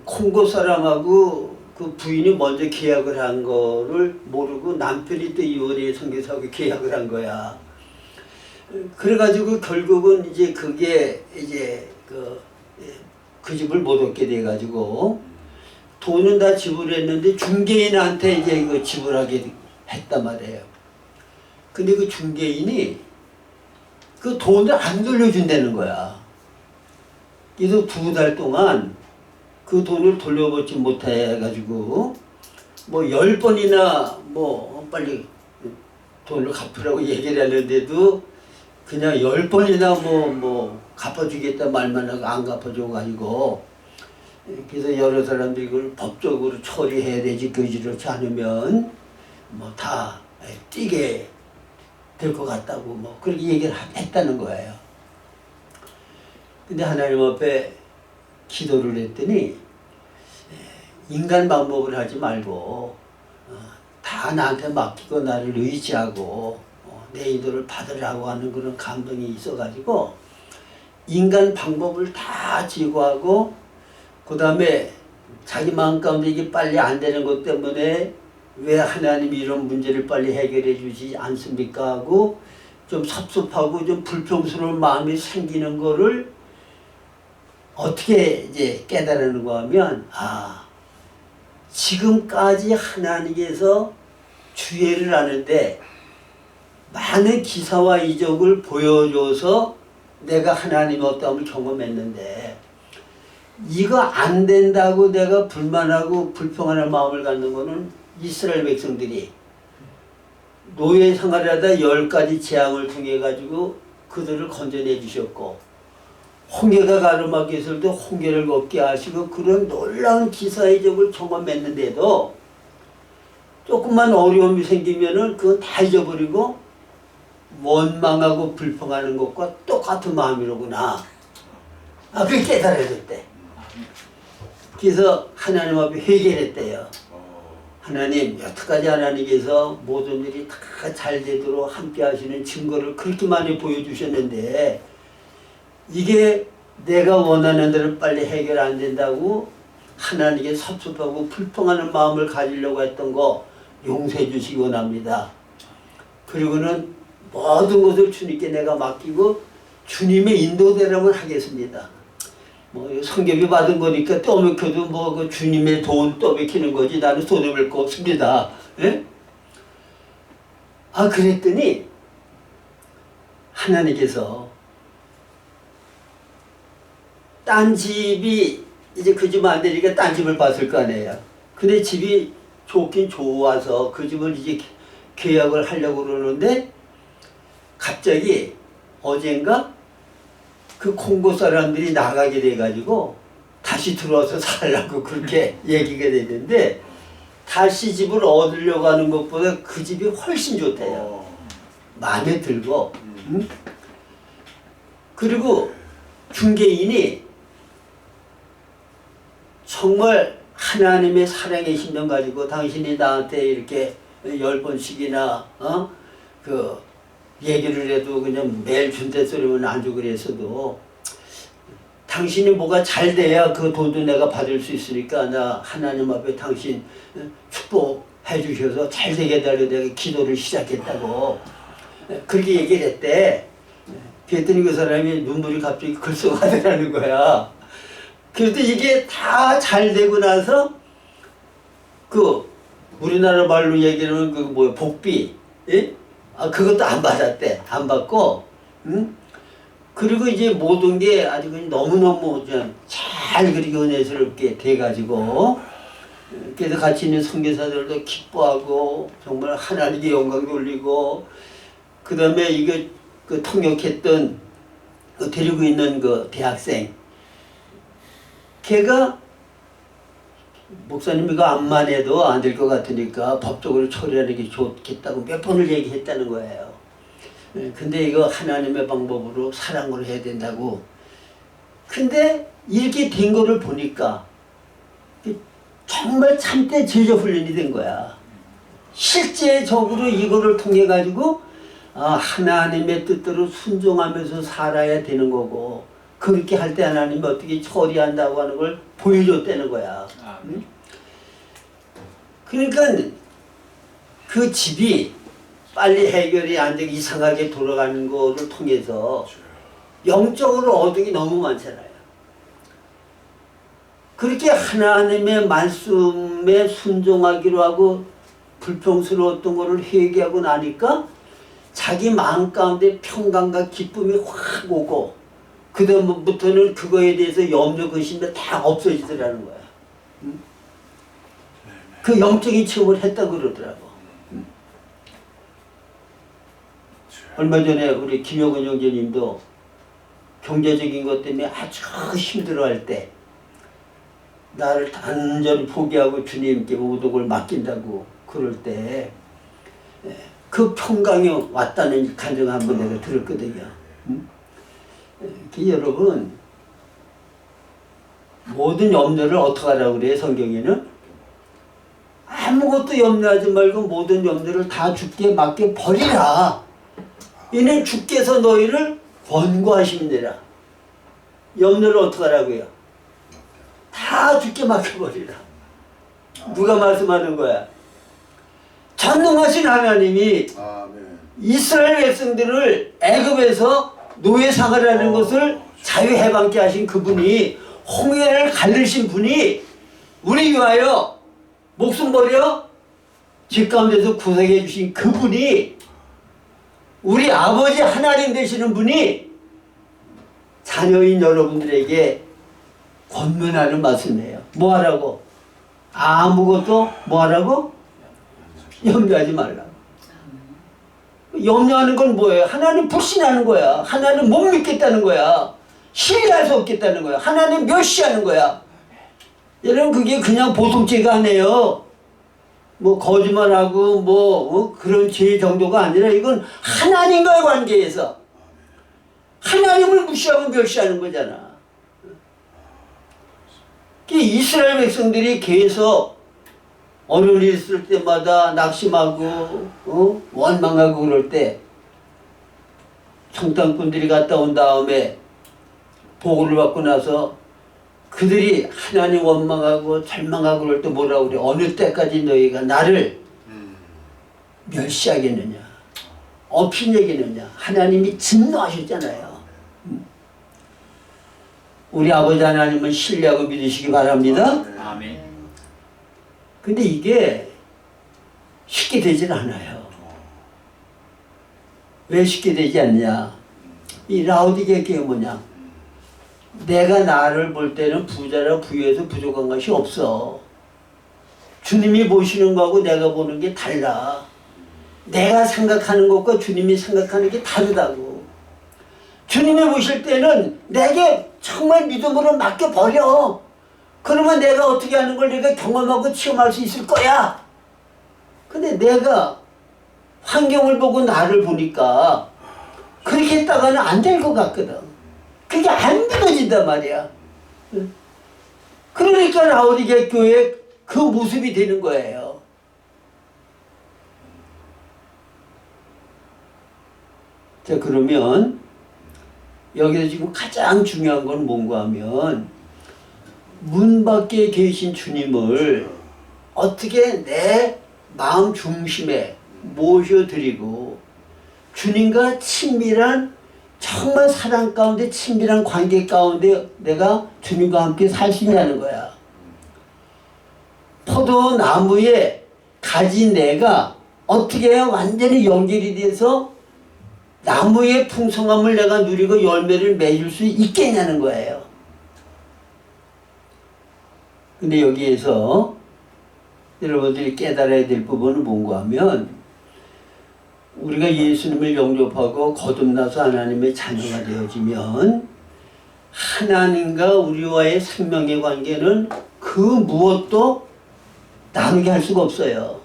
콩고 사람하고 그 부인이 먼저 계약을 한 거를 모르고 남편이 또 이월의 선교사하고 계약을 한 거야. 그래가지고 결국은 이제 그게 이제 그 집을 못 얻게 돼가지고 돈은 다 지불했는데 중개인한테 이제 그 지불하게 했단 말이에요. 근데 그 중개인이 그 돈을 안 돌려준다는 거야. 그래서 2달 동안 그 돈을 돌려받지 못해가지고 뭐 10번이나 뭐 빨리 돈을 갚으라고 얘기를 하는데도 그냥 10번이나 뭐 갚아주겠다 말만 하고 안 갚아줘가지고 그래서 여러 사람들이 그걸 법적으로 처리해야 되지 그렇지 않으면 뭐 다 뛰게 될 것 같다고 뭐 그렇게 얘기를 했다는 거예요. 근데 하나님 앞에 기도를 했더니 인간 방법을 하지 말고 다 나한테 맡기고 나를 의지하고 내 인도를 받으라고 하는 그런 감동이 있어가지고 인간 방법을 다 제거하고 그 다음에 자기 마음 가운데 이게 빨리 안 되는 것 때문에 왜 하나님이 이런 문제를 빨리 해결해 주지 않습니까 하고 좀 섭섭하고 좀 불평스러운 마음이 생기는 거를 어떻게 이제 깨달는가 하면 지금까지 하나님께서 주의를 하는데 많은 기사와 이적을 보여줘서 내가 하나님의 어떠함을 경험했는데 이거 안 된다고 내가 불만하고 불평하는 마음을 갖는 거는 이스라엘 백성들이 노예 생활하다 10가지 재앙을 통해 가지고 그들을 건져내 주셨고 홍해가 가르마게 했을 때 홍해를 걷게 하시고 그런 놀라운 기사의적을 경험했는데도 조금만 어려움이 생기면은 그건 다 잊어버리고 원망하고 불평하는 것과 똑같은 마음이로구나. 그게 깨달아졌대. 그래서 하나님 앞에 회개했대요. 하나님, 여태까지 하나님께서 모든 일이 다 잘 되도록 함께 하시는 증거를 그렇게 많이 보여주셨는데 이게 내가 원하는 대로 빨리 해결 안 된다고 하나님께 섭섭하고 불평하는 마음을 가지려고 했던 거 용서해 주시기 원합니다. 그리고는 모든 것을 주님께 내가 맡기고 주님의 인도대로만 하겠습니다. 뭐 성경이 받은 거니까 떠먹혀도 뭐 그 주님의 돈 떠먹히는 거지 나는 손해볼 거 없습니다. 예? 아 그랬더니 하나님께서 딴 집이 이제 그 집 안 되니까 딴 집을 봤을 거 아니에요. 근데 집이 좋긴 좋아서 그 집을 이제 계약을 하려고 그러는데 갑자기 어젠가 그 콩고 사람들이 나가게 돼가지고 다시 들어와서 살라고 그렇게 얘기가 되는데 다시 집을 얻으려고 하는 것보다 그 집이 훨씬 좋대요. 마음에 들고. 응? 그리고 중개인이 정말 하나님의 사랑의 심정 가지고 당신이 나한테 이렇게 10번씩이나 그 얘기를 해도 그냥 매일 준대 소리면 안 주고 그랬어도 당신이 뭐가 잘 돼야 그 돈도 내가 받을 수 있으니까 나 하나님 앞에 당신 축복해 주셔서 잘 되게 해달라고 내가 기도를 시작했다고 그렇게 얘기를 했대. 그랬더니 그 사람이 눈물이 갑자기 글썽하더라는 거야. 그래도 이게 다 잘 되고 나서 그 우리나라 말로 얘기하면 그 뭐야 복비, 예? 아 그것도 안 받았대. 안 받고, 응? 그리고 이제 모든 게 아주 너무너무 잘 그렇게 은혜스럽게 돼가지고 그래서 같이 있는 선교사들도 기뻐하고 정말 하나님께 영광 돌리고 그 다음에 이거 그 통역했던 그 데리고 있는 그 대학생 걔가 목사님 이거 암만 해도 안 될 것 같으니까 법적으로 처리하는 게 좋겠다고 몇 번을 얘기했다는 거예요. 근데 이거 하나님의 방법으로 사랑으로 해야 된다고. 근데 이렇게 된 거를 보니까 정말 참된 제자 훈련이 된 거야. 실제적으로 이거를 통해 가지고 하나님의 뜻대로 순종하면서 살아야 되는 거고 그렇게 할 때 하나님이 어떻게 처리한다고 하는 걸 보여줬다는 거야. 응? 그러니까 그 집이 빨리 해결이 안 되고 이상하게 돌아가는 거를 통해서 영적으로 얻은 게 너무 많잖아요. 그렇게 하나님의 말씀에 순종하기로 하고 불평스러웠던 거를 회개하고 나니까 자기 마음 가운데 평강과 기쁨이 확 오고 그 다음부터는 그거에 대해서 염려 근심이 다 없어지더라는 거야. 응? 그 영적인 체험을 했다고 그러더라고. 응? 얼마 전에 우리 김영은 형제님도 경제적인 것 때문에 아주 힘들어할 때 나를 단전히 포기하고 주님께 모든 걸 맡긴다고 그럴 때 그 평강이 왔다는 간증을 한번 내가 들었거든요. 응? 여러분 모든 염려를 어떻게 하라고 그래요? 성경에는 아무것도 염려하지 말고 모든 염려를 다 주께 맡겨 버리라. 이는 주께서 너희를 권고하십니다. 염려를 어떻게 하라고요? 다 주께 맡겨버리라. 누가 말씀하는 거야? 전능하신 하나님이 이스라엘 백성들을 애굽에서 노예 생활하는 것을 자유해방케 하신 그분이 홍해를 가르신 분이 우리 위하여 목숨 버려 집 가운데서 구속해 주신 그분이 우리 아버지 하나님 되시는 분이 자녀인 여러분들에게 권면하는 말씀이에요. 뭐 하라고? 아무것도 뭐 하라고? 염려하지 말라고. 염려하는 건 뭐예요? 하나님 불신하는 거야. 하나님 못 믿겠다는 거야. 신뢰할 수 없겠다는 거야. 하나님 멸시하는 거야. 여러분 그게 그냥 보통죄가 아니에요. 뭐 거짓말하고 뭐 그런 죄 정도가 아니라 이건 하나님과의 관계에서 하나님을 무시하고 멸시하는 거잖아. 이스라엘 백성들이 계속 어느 일 있을 때마다 낙심하고 원망하고 그럴 때 성탄꾼들이 갔다 온 다음에 보고를 받고 나서 그들이 하나님 원망하고 절망하고 그럴 때 뭐라고 그래? 어느 때까지 너희가 나를 멸시하겠느냐? 업신여기느냐? 하나님이 진노하셨잖아요. 우리 아버지 하나님은 신뢰하고 믿으시기 바랍니다. 아멘. 근데 이게 쉽게 되질 않아요. 왜 쉽게 되지 않냐? 이 라오디게 교회 뭐냐? 내가 나를 볼 때는 부자라 부유해서 부족한 것이 없어. 주님이 보시는 거하고 내가 보는 게 달라. 내가 생각하는 것과 주님이 생각하는 게 다르다고. 주님이 보실 때는 내게 정말 믿음으로 맡겨버려. 그러면 내가 어떻게 하는 걸 내가 경험하고 체험할 수 있을 거야. 근데 내가 환경을 보고 나를 보니까 그렇게 했다가는 안 될 것 같거든. 그게 안 믿어진단 말이야. 그러니까 라오디게 교회 그 모습이 되는 거예요. 자, 그러면 여기서 지금 가장 중요한 건 뭔가 하면 문 밖에 계신 주님을 어떻게 내 마음 중심에 모셔드리고 주님과 친밀한 정말 사랑 가운데 친밀한 관계 가운데 내가 주님과 함께 살 수 있냐는 거야. 포도나무에 가진 내가 어떻게 해야 완전히 연결이 돼서 나무의 풍성함을 내가 누리고 열매를 맺을 수 있겠냐는 거예요. 근데 여기에서 여러분들이 깨달아야 될 부분은 뭔가 하면 우리가 예수님을 영접하고 거듭나서 하나님의 자녀가 되어지면 하나님과 우리와의 생명의 관계는 그 무엇도 나누게 할 수가 없어요.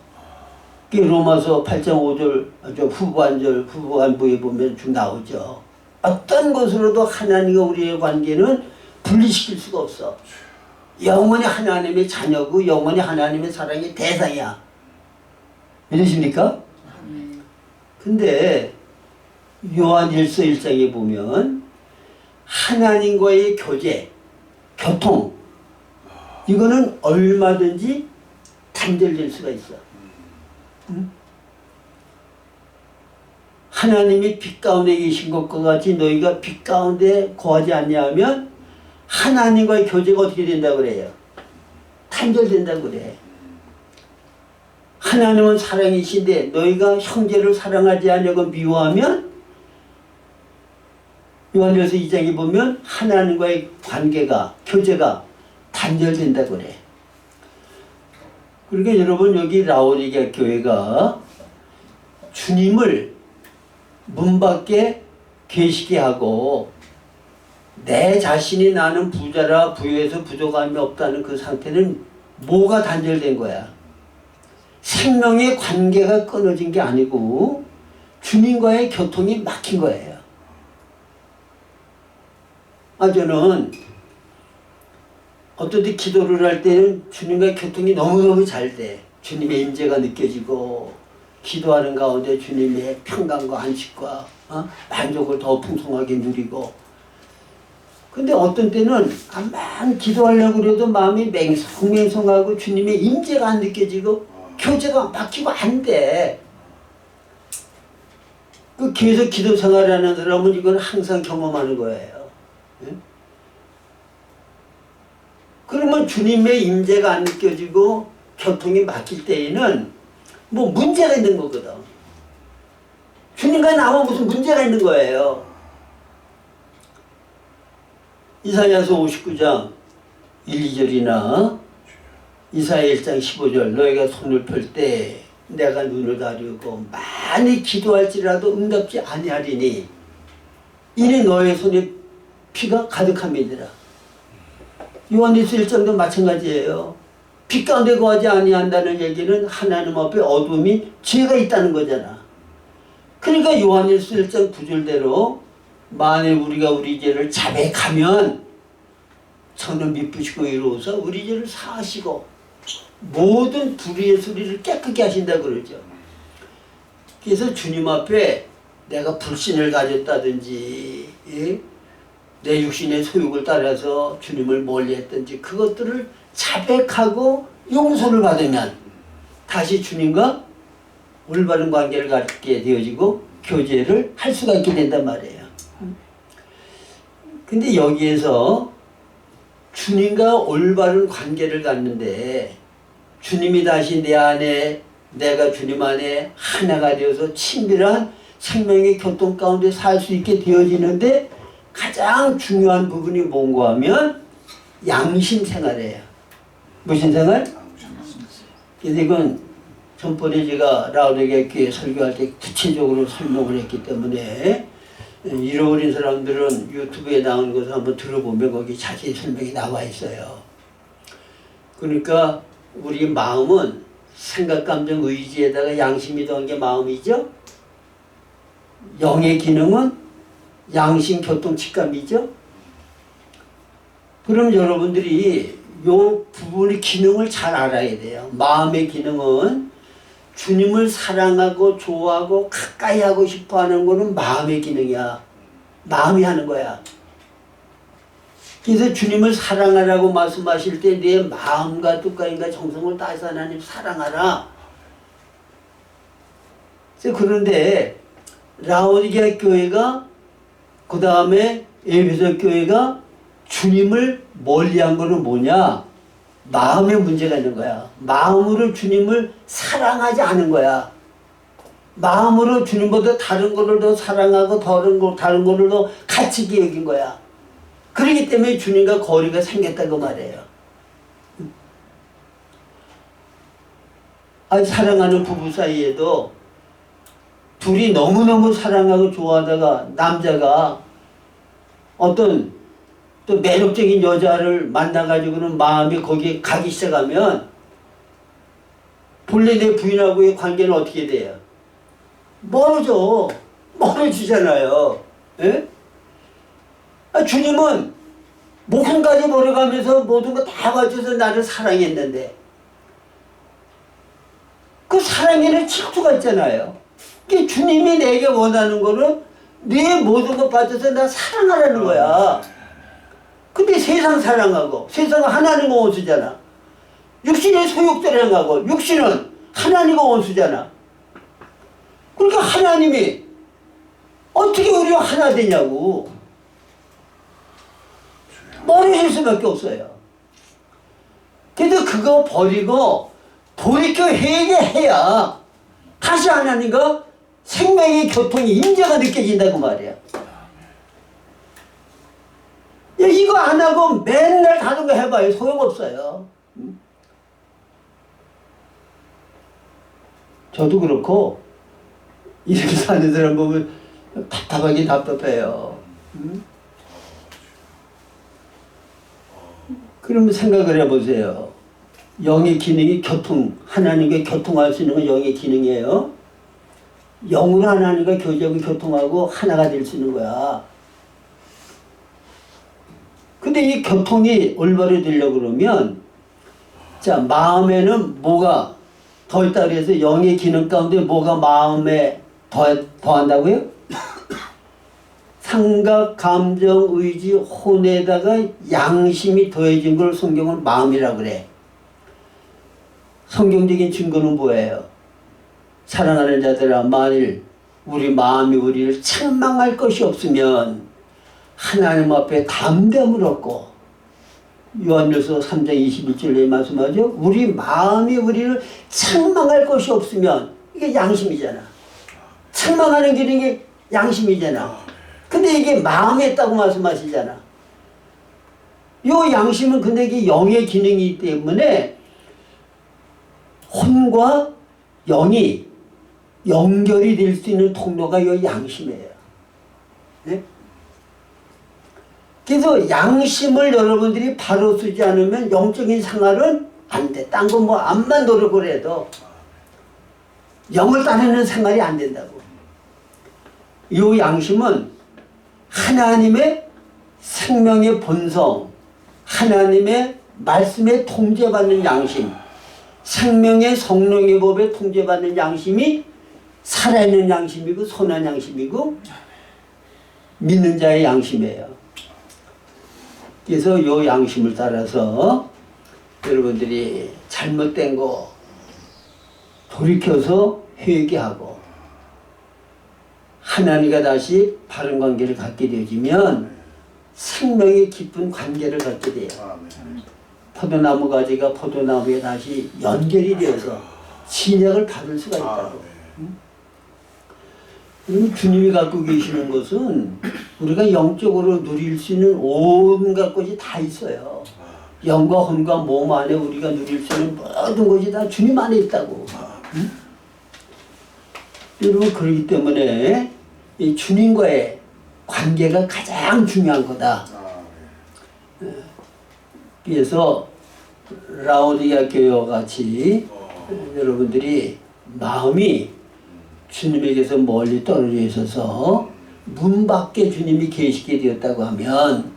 로마서 8장 5절 후반부에 보면 쭉 나오죠. 어떤 것으로도 하나님과 우리의 관계는 분리시킬 수가 없어. 영원히 하나님의 자녀고 영원히 하나님의 사랑의 대상이야. 믿으십니까? 근데 요한일서 1장에 보면 하나님과의 교제, 교통 이거는 얼마든지 단절될 수가 있어. 응? 하나님이 빛 가운데 계신 것과 같이 너희가 빛 가운데 거하지 않냐면 하나님과의 교제가 어떻게 된다고 그래요? 단절된다고 그래. 하나님은 사랑이신데 너희가 형제를 사랑하지 않냐고 미워하면 요한일서 2장에 보면 하나님과의 관계가 교제가 단절된다고 그래. 그러니까 여러분 여기 라오디게 교회가 주님을 문 밖에 계시게 하고 내 자신이 나는 부자라 부유해서 부족함이 없다는 그 상태는 뭐가 단절된 거야? 생명의 관계가 끊어진 게 아니고 주님과의 교통이 막힌 거예요. 저는 어떤 때 기도를 할 때는 주님과의 교통이 너무너무 잘 돼. 주님의 임재가 느껴지고 기도하는 가운데 주님의 평강과 안식과 만족을 더 풍성하게 누리고. 근데 어떤 때는 암만 기도하려고 그래도 마음이 맹성맹성하고 주님의 임재가 안 느껴지고 교제가 막히고 안 돼. 그 계속 기도 생활하는 사람은 이건 항상 경험하는 거예요. 응? 그러면 주님의 임재가 안 느껴지고 교통이 막힐 때에는 뭐 문제가 있는 거거든. 주님과 나와 무슨 문제가 있는 거예요. 이사야서 59장 1, 2절이나 이사야 1장 15절 너희가 손을 펼 때 내가 눈을 가리우고 많이 기도할지라도 응답지 아니하리니 이는 너의 손에 피가 가득함이니라. 요한일서 1장도 마찬가지예요. 빛 가운데 거하지 아니한다는 얘기는 하나님 앞에 어둠이 죄가 있다는 거잖아. 그러니까 요한일서 1장 9절대로 만일 우리가 우리 죄를 자백하면 저는 미쁘시고 의로우사 우리 죄를 사하시고 모든 불의의 소리를 깨끗게 하신다 그러죠. 그래서 주님 앞에 내가 불신을 가졌다든지 내 육신의 소욕을 따라서 주님을 멀리했든지 그것들을 자백하고 용서를 받으면 다시 주님과 올바른 관계를 갖게 되어지고 교제를 할 수가 있게 된단 말이에요. 근데 여기에서 주님과 올바른 관계를 갖는데 주님이 다시 내 안에 내가 주님 안에 하나가 되어서 친밀한 생명의 교통 가운데 살 수 있게 되어지는데 가장 중요한 부분이 뭔가 하면 양심 생활이에요. 무슨 생활? 그래서 이건 전번에 제가 라우드게 교회 설교할 때 구체적으로 설명을 했기 때문에 잃어버린 사람들은 유튜브에 나오는 것을 한번 들어보면 거기 자세히 설명이 나와 있어요. 그러니까 우리 마음은 생각, 감정, 의지에다가 양심이 더한 게 마음이죠. 영의 기능은 양심, 교통, 직감이죠. 그럼 여러분들이 요 부분의 기능을 잘 알아야 돼요. 마음의 기능은 주님을 사랑하고 좋아하고 가까이 하고 싶어 하는 거는 마음의 기능이야. 마음이 하는 거야. 그래서 주님을 사랑하라고 말씀하실 때 내 마음과 뜻과 정성을 다해서 하나님 사랑하라. 그런데 라오디게아 교회가 그 다음에 에베소 교회가 주님을 멀리한 거는 뭐냐? 마음에 문제가 있는 거야. 마음으로 주님을 사랑하지 않은 거야. 마음으로 주님보다 다른 거를 더 사랑하고 다른 거를 더 가치있게 여긴 거야. 그렇기 때문에 주님과 거리가 생겼다고 말해요. 사랑하는 부부 사이에도 둘이 너무너무 사랑하고 좋아하다가 남자가 어떤 또 매력적인 여자를 만나가지고는 마음이 거기에 가기 시작하면 본래 내 부인하고의 관계는 어떻게 돼요? 멀어지잖아요. 예? 주님은 목숨까지 버려가면서 모든 거 다 가져서 나를 사랑했는데 그 사랑에는 질투가 있잖아요. 주님이 내게 원하는 거는 내 모든 것 빠져서 나 사랑하라는 거야. 근데 세상 사랑하고 세상은 하나님과 원수잖아. 육신의 소욕대로 행하고 육신은 하나님과 원수잖아. 그러니까 하나님이 어떻게 우리와 하나 되냐고. 멀어질 수밖에 없어요. 그래서 그거 버리고 돌이켜 회개해야 다시 하나님과 생명의 교통이 임재가 느껴진다고 말이야. 야, 이거 안 하고 맨날 다른 거 해봐요. 소용없어요. 저도 그렇고 이렇게 사는 사람 보면 답답하긴 답답해요. 그러면 생각을 해보세요. 영의 기능이 하나님과 교통할 수 있는 건 영의 기능이에요. 영으로 하나님과 교제하고 교통하고 하나가 될 수 있는 거야. 근데 이 교통이 올바로 되려고 그러면 자, 마음에는 뭐가 더 있다 그래서 영의 기능 가운데 뭐가 마음에 더한다고요? 생각, 감정, 의지, 혼에다가 양심이 더해진 걸 성경은 마음이라고 그래. 성경적인 증거는 뭐예요? 사랑하는 자들아, 만일 우리 마음이 우리를 책망할 것이 없으면 하나님 앞에 담대함을 얻고, 요한일서 3장 21절에 말씀하죠. 우리 마음이 우리를 책망할 것이 없으면, 이게 양심이잖아. 책망하는 기능이 양심이잖아. 근데 이게 마음에 있다고 말씀하시잖아. 요 양심은 근데 이게 영의 기능이기 때문에 혼과 영이 연결이 될 수 있는 통로가 요 양심이에요. 네? 그래서 양심을 여러분들이 바로 쓰지 않으면 영적인 생활은 안 돼. 딴 거 뭐 암만 노력을 해도 영을 따르는 생활이 안 된다고. 요 양심은 하나님의 생명의 본성, 하나님의 말씀에 통제받는 양심, 생명의 성령의 법에 통제받는 양심이 살아있는 양심이고 선한 양심이고 믿는 자의 양심이에요. 그래서 이 양심을 따라서 여러분들이 잘못된 거 돌이켜서 회개하고 하나님과 다시 바른 관계를 갖게 되어지면 생명의 깊은 관계를 갖게 돼요. 아멘. 포도나무 가지가 포도나무에 다시 연결이 되어서 진약을 받을 수가 있다고. 그럼 주님이 갖고 계시는 것은 우리가 영적으로 누릴 수 있는 온갖 것이 다 있어요. 영과 혼과 몸 안에 우리가 누릴 수 있는 모든 것이 다 주님 안에 있다고. 응? 여러분, 그렇기 때문에 이 주님과의 관계가 가장 중요한 거다. 그래서 라오디게아 교회와 같이 여러분들이 마음이 주님에게서 멀리 떨어져 있어서 문 밖에 주님이 계시게 되었다고 하면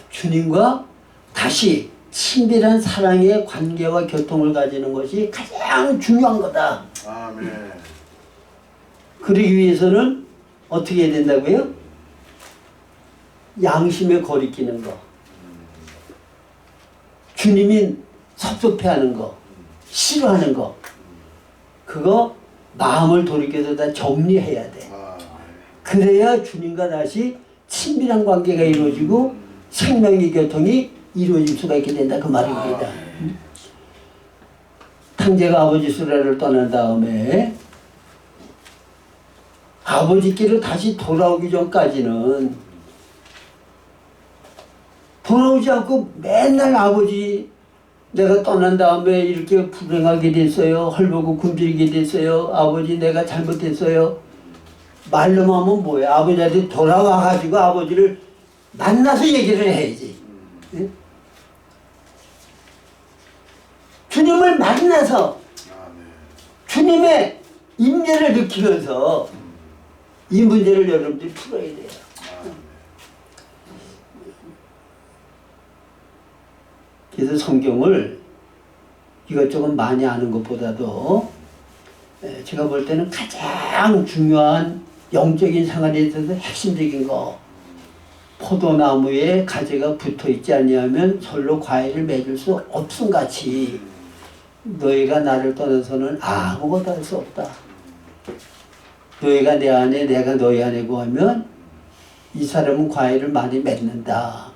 주님과 다시 친밀한 사랑의 관계와 교통을 가지는 것이 가장 중요한 거다. 아멘. 그러기 위해서는 어떻게 해야 된다고요? 양심에 거리끼는 거, 주님이 섭섭해하는 거, 싫어하는 거, 그거 마음을 돌이켜서 다 정리해야 돼. 그래야 주님과 다시 친밀한 관계가 이루어지고 생명의 교통이 이루어질 수가 있게 된다, 그 말입니다. 탕제가 아버지 수레를 떠난 다음에 아버지께로 다시 돌아오기 전까지는 돌아오지 않고 맨날 아버지 내가 떠난 다음에 이렇게 불행하게 됐어요. 헐벗고 굶주리게 됐어요. 아버지 내가 잘못했어요. 말로만 하면 뭐야. 아버지한테 돌아와가지고 아버지를 만나서 얘기를 해야지. 응? 주님을 만나서 주님의 임재를 느끼면서 이 문제를 여러분들이 풀어야 돼요. 그래서 성경을 이것저것 많이 아는 것보다도 제가 볼 때는 가장 중요한 영적인 생활에 있어서 핵심적인 거, 포도나무에 가지가 붙어있지 아니하면 절로 과일을 맺을 수 없음같이 너희가 나를 떠나서는 아무것도 할 수 없다. 너희가 내 안에 내가 너희 안에 거하면 이 사람은 과일을 많이 맺는다.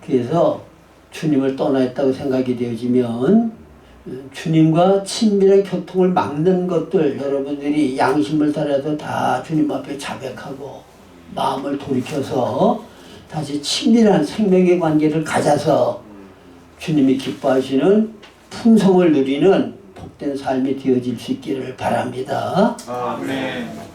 그래서 주님을 떠나있다고 생각이 되어지면 주님과 친밀한 교통을 막는 것들 여러분들이 양심을 따라서 다 주님 앞에 자백하고 마음을 돌이켜서 다시 친밀한 생명의 관계를 가져서 주님이 기뻐하시는 풍성을 누리는 복된 삶이 되어질 수 있기를 바랍니다. 아멘.